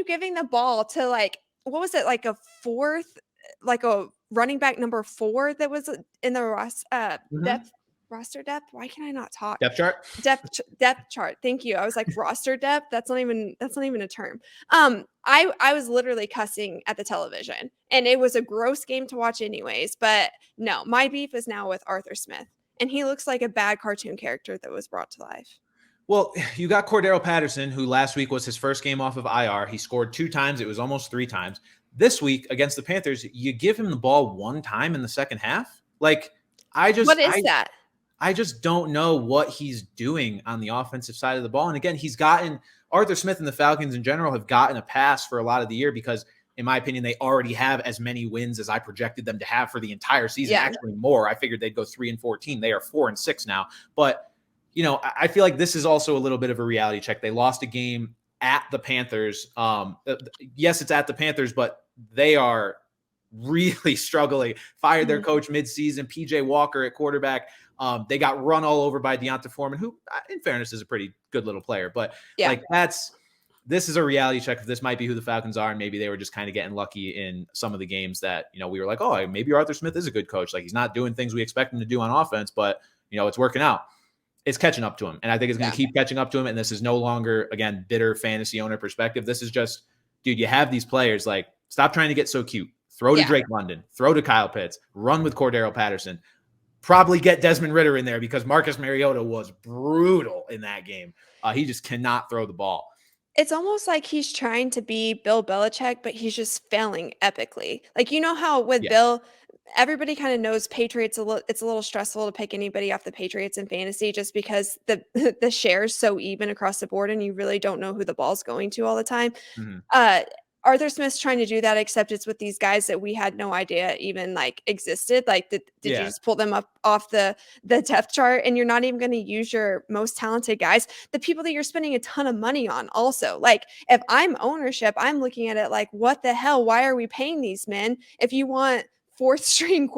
giving the ball to, like, what was it, like a fourth, like a running back number 4 that was in the roster depth? Why can I not talk? Depth chart? Depth chart. Thank you. I was like, roster depth? That's not even a term. I was literally cussing at the television, and it was a gross game to watch anyways. But no, my beef is now with Arthur Smith, and he looks like a bad cartoon character that was brought to life. Well, you got Cordero Patterson, who last week was his first game off of IR. He scored 2 times. It was almost 3 times. This week against the Panthers, you give him the ball 1 time in the second half. Like, what is that? I just don't know what he's doing on the offensive side of the ball. And again, Arthur Smith and the Falcons in general have gotten a pass for a lot of the year because, in my opinion, they already have as many wins as I projected them to have for the entire season. Yeah. Actually more. I figured they'd go 3-14. They are 4-6 now. But, I feel like this is also a little bit of a reality check. They lost a game at the Panthers. Yes, it's at the Panthers, but they are really struggling. Fired their coach midseason, PJ Walker at quarterback. They got run all over by Deonta Foreman, who, in fairness, is a pretty good little player. But this is a reality check. If this might be who the Falcons are, and maybe they were just kind of getting lucky in some of the games that, we were like, oh, maybe Arthur Smith is a good coach. Like, he's not doing things we expect him to do on offense, but, it's working out. It's catching up to him. And I think it's going to keep catching up to him. And this is no longer, again, bitter fantasy owner perspective. This is just, dude, you have these players, like, stop trying to get so cute. Throw to Drake London, throw to Kyle Pitts, run with Cordero Patterson, probably get Desmond Ridder in there because Marcus Mariota was brutal in that game. He just cannot throw the ball. It's almost like he's trying to be Bill Belichick, but he's just failing epically. Like, how with Bill, everybody kind of knows Patriots. It's a little stressful to pick anybody off the Patriots in fantasy just because the share's so even across the board and you really don't know who the ball's going to all the time. Arthur Smith's trying to do that, except it's with these guys that we had no idea even like existed. Like, did you just pull them up off the depth chart, and you're not even going to use your most talented guys, the people that you're spending a ton of money on also. Like, if I'm ownership, I'm looking at it like, what the hell? Why are we paying these men? If you want fourth string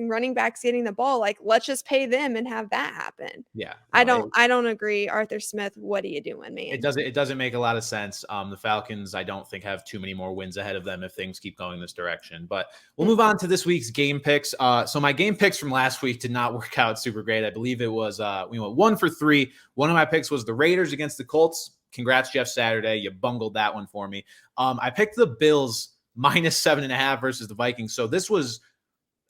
running backs getting the ball, like, let's just pay them and have that happen. Yeah. No, I don't agree. Arthur Smith, what are you doing, man? It doesn't make a lot of sense. The Falcons, I don't think, have too many more wins ahead of them if things keep going this direction. But we'll move on to this week's game picks. So my game picks from last week did not work out super great. I believe it was we went 1 for 3. One of my picks was the Raiders against the Colts. Congrats, Jeff Saturday. You bungled that one for me. I picked the Bills -7.5 versus the Vikings. So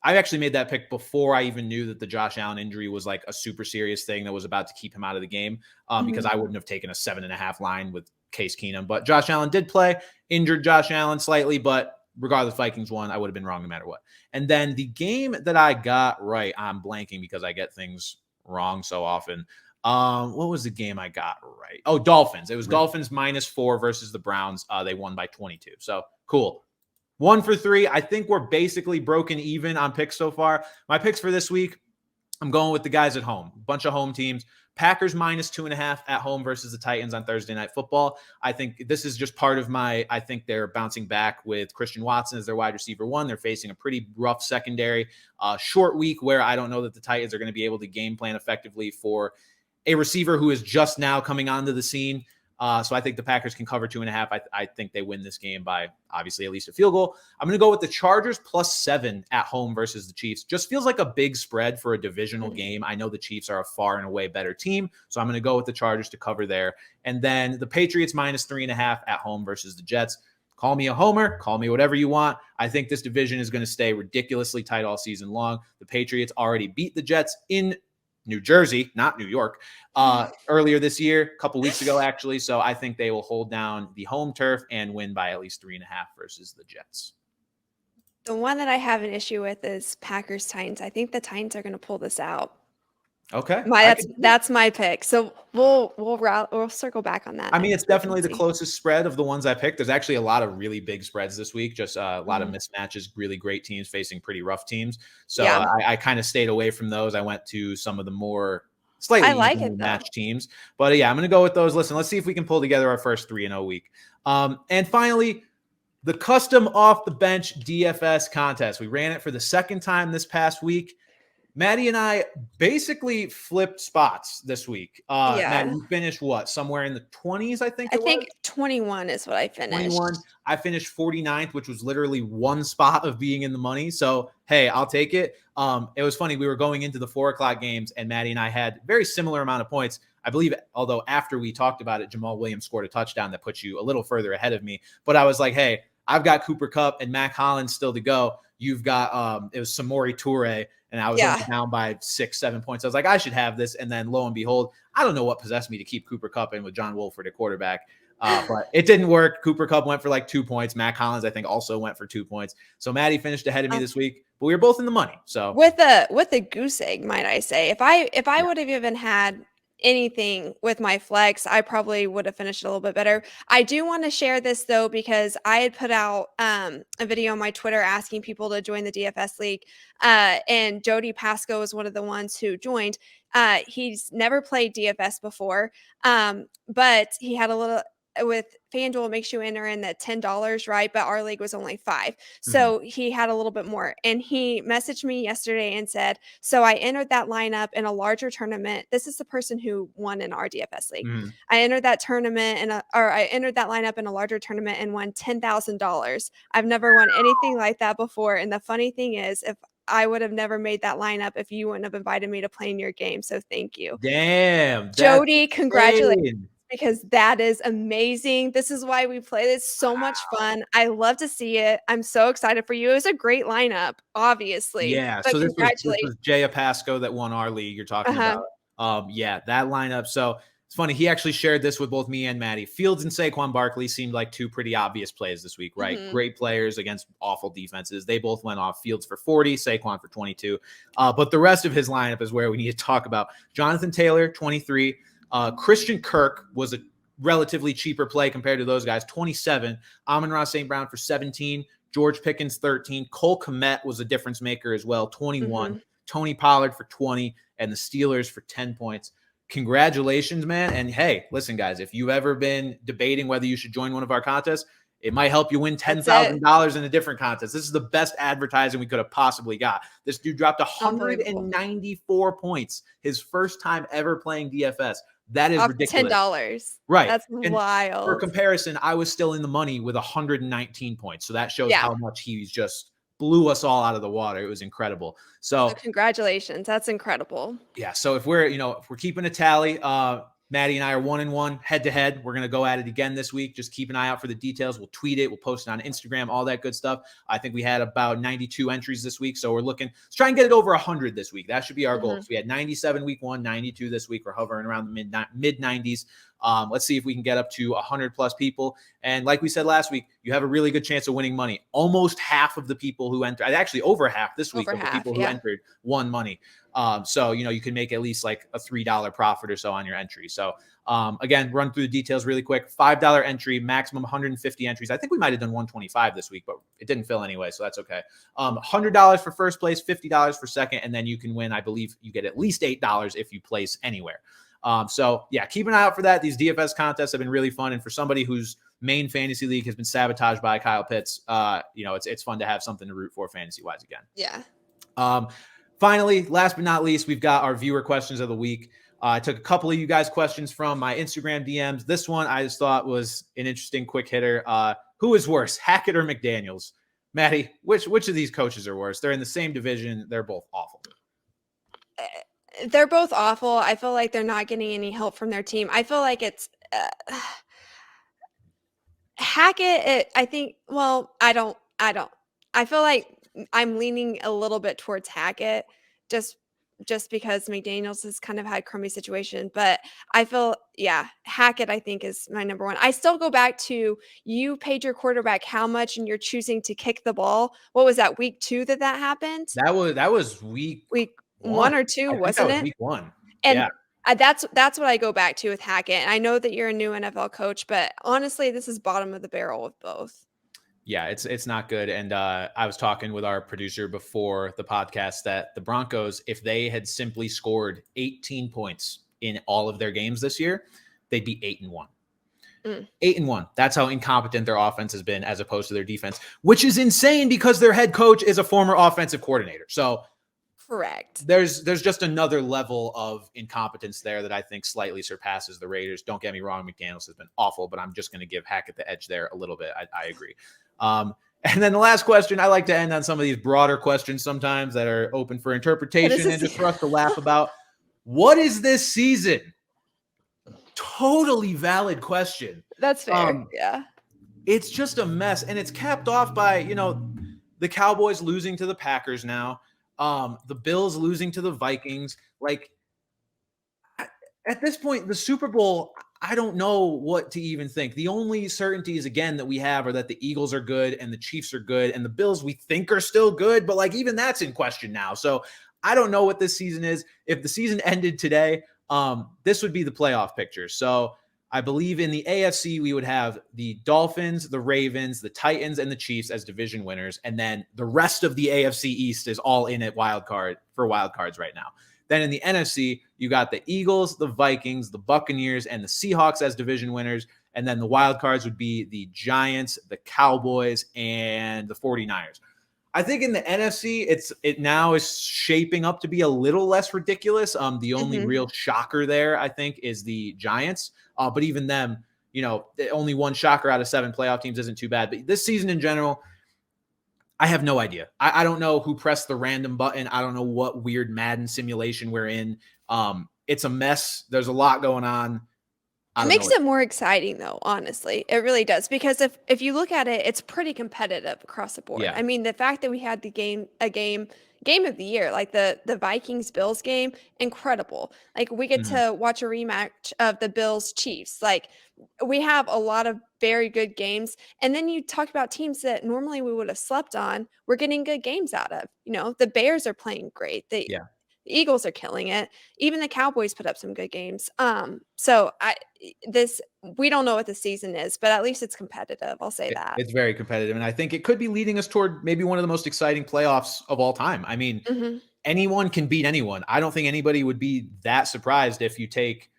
I actually made that pick before I even knew that the Josh Allen injury was like a super serious thing that was about to keep him out of the game, because I wouldn't have taken a 7.5 line with Case Keenum. But Josh Allen did play, injured Josh Allen slightly, but regardless, Vikings won. I would have been wrong no matter what. And then the game that I got right, I'm blanking because I get things wrong so often. What was the game I got right? Oh, Dolphins. It was Dolphins -4 versus the Browns. They won by 22. So cool. 1 for 3. I think we're basically broken even on picks so far. My picks for this week, I'm going with the guys at home. Bunch of home teams. Packers -2.5 at home versus the Titans on Thursday Night Football. I think this is just part of I think they're bouncing back with Christian Watson as their wide receiver 1. They're facing a pretty rough secondary. Short week where I don't know that the Titans are going to be able to game plan effectively for a receiver who is just now coming onto the scene. So I think the Packers can cover 2.5. I think they win this game by obviously at least a field goal. I'm going to go with the Chargers +7 at home versus the Chiefs. Just feels like a big spread for a divisional game. I know the Chiefs are a far and away better team, so I'm going to go with the Chargers to cover there. And then the Patriots -3.5 at home versus the Jets. Call me a homer, call me whatever you want. I think this division is going to stay ridiculously tight all season long. The Patriots already beat the Jets in New Jersey, not New York, earlier this year, a couple weeks ago, actually. So I think they will hold down the home turf and win by at least 3.5 versus the Jets. The one that I have an issue with is Packers Titans. I think the Titans are going to pull this out. Okay. That's my pick. So we'll circle back on that. I mean, it's definitely the closest spread of the ones I picked. There's actually a lot of really big spreads this week, just a lot of mismatches, really great teams facing pretty rough teams. So I kind of stayed away from those. I went to some of the more slightly matched teams. But yeah, I'm going to go with those. Listen, let's see if we can pull together our first 3-0 week. And finally, the custom off the bench DFS contest. We ran it for the second time this past week. Maddie and I basically flipped spots this week. Maddie, you finished what? Somewhere in the 20s, I think. I think 21 is what I finished. 21. I finished 49th, which was literally one spot of being in the money. So, hey, I'll take it. It was funny. We were going into the 4:00 games, and Maddie and I had very similar amount of points. I believe, although after we talked about it, Jamal Williams scored a touchdown that puts you a little further ahead of me. But I was like, hey, I've got Cooper Kupp and Mac Hollins still to go. You've got it was Samori Toure, and I was only down by 6-7 points. I was like, I should have this. And then lo and behold, I don't know what possessed me to keep Cooper Kupp in with John Wolford at quarterback. But it didn't work. Cooper Kupp went for like 2 points. Mac Hollins, I think, also went for 2 points. So Maddie finished ahead of me this week, but we were both in the money. So with a goose egg, might I say. If I would have even had anything with my flex, I probably would have finished a little bit better. I do want to share this though, because I had put out a video on my Twitter asking people to join the DFS league, and Jody Pasco is one of the ones who joined. He's never played DFS before, but he had a little with FanDuel. It makes you enter in that $10, right? But our league was only $5. So he had a little bit more. And he messaged me yesterday and said, so I entered that lineup in a larger tournament. This is the person who won in our DFS league. I entered that tournament I entered that lineup in a larger tournament and won $10,000. I've never won anything like that before. And the funny thing is, if I would have never made that lineup if you wouldn't have invited me to play in your game. So thank you. Damn. Jody, congratulations. Because that is amazing. This is why we play. It's so much fun. I love to see it. I'm so excited for you. It was a great lineup, obviously. Yeah. So this was Jay Pasco that won our league you're talking about. Yeah, that lineup. So it's funny. He actually shared this with both me and Maddie. Fields and Saquon Barkley seemed like two pretty obvious plays this week, right? Great players against awful defenses. They both went off. Fields for 40, Saquon for 22. But the rest of his lineup is where we need to talk about. Jonathan Taylor, 23. Christian Kirk was a relatively cheaper play compared to those guys. 27. Amon-Ra St. Brown for 17. George Pickens 13. Cole Kmet was a difference maker as well. 21. Tony Pollard for 20, and the Steelers for 10 points. Congratulations, man. And hey, listen, guys, if you've ever been debating whether you should join one of our contests, it might help you win $10,000 in a different contest. This is the best advertising we could have possibly got. This dude dropped 194 points, his first time ever playing DFS. That is ridiculous. $10. Right. That's wild. For comparison, I was still in the money with 119 points. So that shows how much he's just blew us all out of the water. It was incredible. So congratulations. That's incredible. Yeah. So if we're keeping a tally, Maddie and I are 1-1 head to head. We're going to go at it again this week. Just keep an eye out for the details. We'll tweet it. We'll post it on Instagram, all that good stuff. I think we had about 92 entries this week. So let's try and get it over 100 this week. That should be our goal. So we had 97 week 1, 92 this week. We're hovering around the mid 90s. Let's see if we can get up to 100 plus people. And like we said last week, you have a really good chance of winning money. Almost half of the people who entered, actually over half this week of the people who entered won money. So, you can make at least like a $3 profit or so on your entry. So, again, run through the details really quick. $5 entry, maximum 150 entries. I think we might've done 125 this week, but it didn't fill anyway. So that's okay. $100 for first place, $50 for second. And then you can win. I believe you get at least $8 if you place anywhere. So yeah, keep an eye out for that. These DFS contests have been really fun. And for somebody whose main fantasy league has been sabotaged by Kyle Pitts, it's fun to have something to root for fantasy wise again. Yeah. Finally, last but not least, we've got our viewer questions of the week. I took a couple of you guys' questions from my Instagram DMs. This one I just thought was an interesting quick hitter. Who is worse, Hackett or McDaniels? Maddie, which of these coaches are worse? They're in the same division. They're both awful. They're both awful. I feel like they're not getting any help from their team. I feel like it's Hackett. I feel like I'm leaning a little bit towards Hackett just because McDaniels has kind of had a crummy situation. But I feel, Hackett, I think, is my number one. I still go back to you paid your quarterback how much and you're choosing to kick the ball. What was that, week 2 that happened? That was week 1 or 2, wasn't it? Week 1. And that's what I go back to with Hackett. And I know that you're a new NFL coach, but honestly, this is bottom of the barrel with both. Yeah, it's not good. And I was talking with our producer before the podcast that the Broncos, if they had simply scored 18 points in all of their games this year, they'd be 8-1. 8-1. That's how incompetent their offense has been as opposed to their defense, which is insane because their head coach is a former offensive coordinator. So correct. There's just another level of incompetence there that I think slightly surpasses the Raiders. Don't get me wrong, McDaniels has been awful, but I'm just going to give Hackett the edge there a little bit. I agree. And then the last question, I like to end on some of these broader questions sometimes that are open for interpretation and just for us to laugh about. What is this season? Totally valid question. That's fair. Yeah. It's just a mess. And it's capped off by, the Cowboys losing to the Packers now. The Bills losing to the Vikings. Like, at this point, the Super Bowl, I don't know what to even think. The only certainties, again, that we have are that the Eagles are good and the Chiefs are good and the Bills we think are still good, but like even that's in question now. So I don't know what this season is. If the season ended today, this would be the playoff picture. So I believe in the AFC, we would have the Dolphins, the Ravens, the Titans, and the Chiefs as division winners. And then the rest of the AFC East is all in at wild cards right now. Then in the NFC, you got the Eagles, the Vikings, the Buccaneers, and the Seahawks as division winners. And then the wild cards would be the Giants, the Cowboys, and the 49ers. I think in the NFC, it now is shaping up to be a little less ridiculous. The only real shocker there, I think, is the Giants. But even them, only one shocker out of 7 playoff teams isn't too bad. But this season in general, I have no idea. I don't know who pressed the random button. I don't know what weird Madden simulation we're in. It's a mess. There's a lot going on. It makes it more exciting, though, honestly. It really does. Because if you look at it, it's pretty competitive across the board. Yeah. I mean, the fact that we had a game of the year, like the Vikings-Bills game, incredible. Like, we get to watch a rematch of the Bills-Chiefs. Like, we have a lot of very good games. And then you talk about teams that normally we would have slept on. We're getting good games out of. The Bears are playing great. The Eagles are killing it. Even the Cowboys put up some good games. We don't know what the season is, but at least it's competitive. I'll say that. It's very competitive. And I think it could be leading us toward maybe one of the most exciting playoffs of all time. I mean, anyone can beat anyone. I don't think anybody would be that surprised if you take,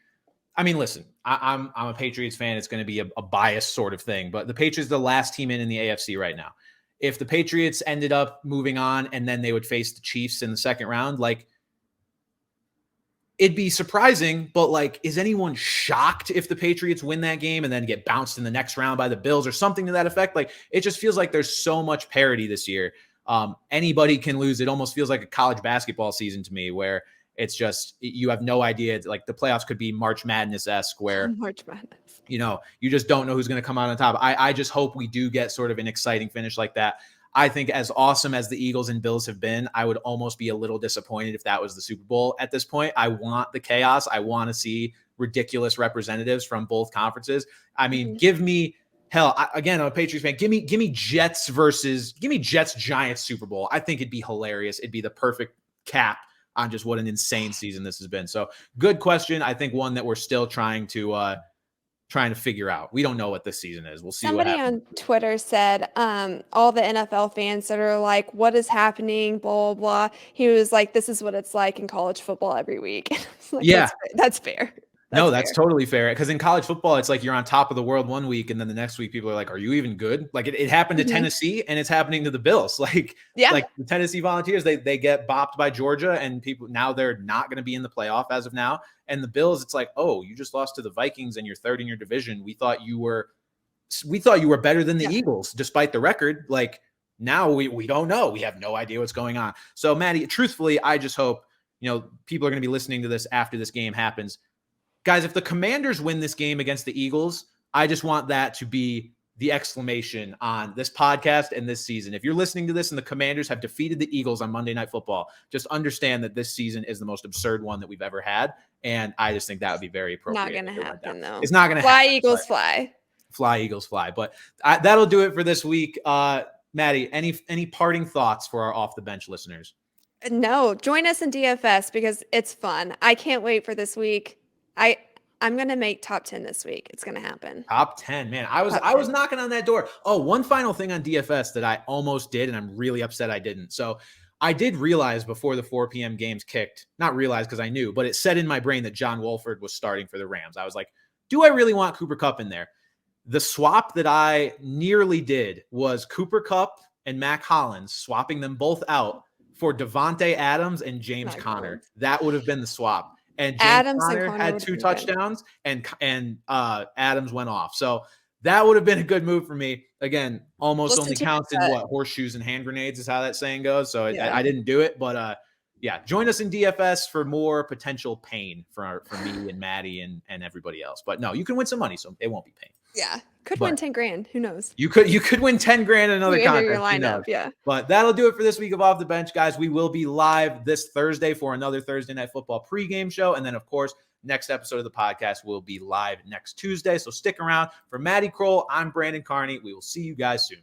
I mean, listen, I'm a Patriots fan. It's going to be a biased sort of thing, but the Patriots are the last team in the AFC right now. If the Patriots ended up moving on and then they would face the Chiefs in the second round, like, it'd be surprising, but like, is anyone shocked if the Patriots win that game and then get bounced in the next round by the Bills or something to that effect? Like, it just feels like there's so much parity this year. Anybody can lose. It almost feels like a college basketball season to me, where it's just, you have no idea. Like, the playoffs could be March Madness-esque, where March Madness, you just don't know who's going to come out on top. I just hope we do get sort of an exciting finish like that. I think as awesome as the Eagles and Bills have been, I would almost be a little disappointed if that was the Super Bowl at this point. I want the chaos. I want to see ridiculous representatives from both conferences. I mean, give me, hell, again, I'm a Patriots fan. Give me Jets Giants Super Bowl. I think it'd be hilarious. It'd be the perfect cap on just what an insane season this has been. So, good question. I think one that we're still trying to figure out. We don't know what this season is. We'll see. Somebody what happens. on Twitter said, all the NFL fans that are like, what is happening, blah, blah, blah. He was like, this is what it's like in college football every week. Like, yeah. That's fair. That's totally fair. Because in college football, it's like you're on top of the world one week, and then the next week people are like, are you even good? Like, it happened to Tennessee, and it's happening to the Bills. Like the Tennessee Volunteers, they get bopped by Georgia, and people now they're not going to be in the playoff as of now. And the Bills, it's like, oh, you just lost to the Vikings and you're third in your division. We thought you were better than the Eagles, despite the record. Like, now we don't know. We have no idea what's going on. So, Maddie, truthfully, I just hope, people are going to be listening to this after this game happens. Guys, if the Commanders win this game against the Eagles, I just want that to be the exclamation on this podcast and this season. If you're listening to this and the Commanders have defeated the Eagles on Monday Night Football, just understand that this season is the most absurd one that we've ever had. And I just think that would be very appropriate. Not going to happen, though. It's not going to happen. Fly, Eagles, fly. Fly, Eagles, fly. But that'll do it for this week. Maddie, any parting thoughts for our Off the Bench listeners? No, join us in DFS because it's fun. I can't wait for this week. I'm going to make top 10 this week. It's going to happen. Top 10, man. I was knocking on that door. Oh, one final thing on DFS that I almost did, and I'm really upset I didn't. So I did realize before the 4 p.m. games kicked, not realize because I knew, but it said in my brain that John Wolford was starting for the Rams. I was like, do I really want Cooper Kupp in there? The swap that I nearly did was Cooper Kupp and Mac Hollins, swapping them both out for Devontae Adams and James Conner. That would have been the swap. And James Conner had 2 touchdowns, and Adams went off. So that would have been a good move for me. Again, almost only counts in horseshoes and hand grenades is how that saying goes. So I didn't do it, but join us in DFS for more potential pain for me and Maddie and everybody else. But no, you can win some money, so it won't be pain. Yeah, could win 10 grand. Who knows? You could win 10 grand in another contest. Your lineup, yeah. But that'll do it for this week of Off the Bench, guys. We will be live this Thursday for another Thursday Night Football pregame show, and then of course, next episode of the podcast will be live next Tuesday. So stick around. For Maddie Kroll, I'm Brandon Carney. We will see you guys soon.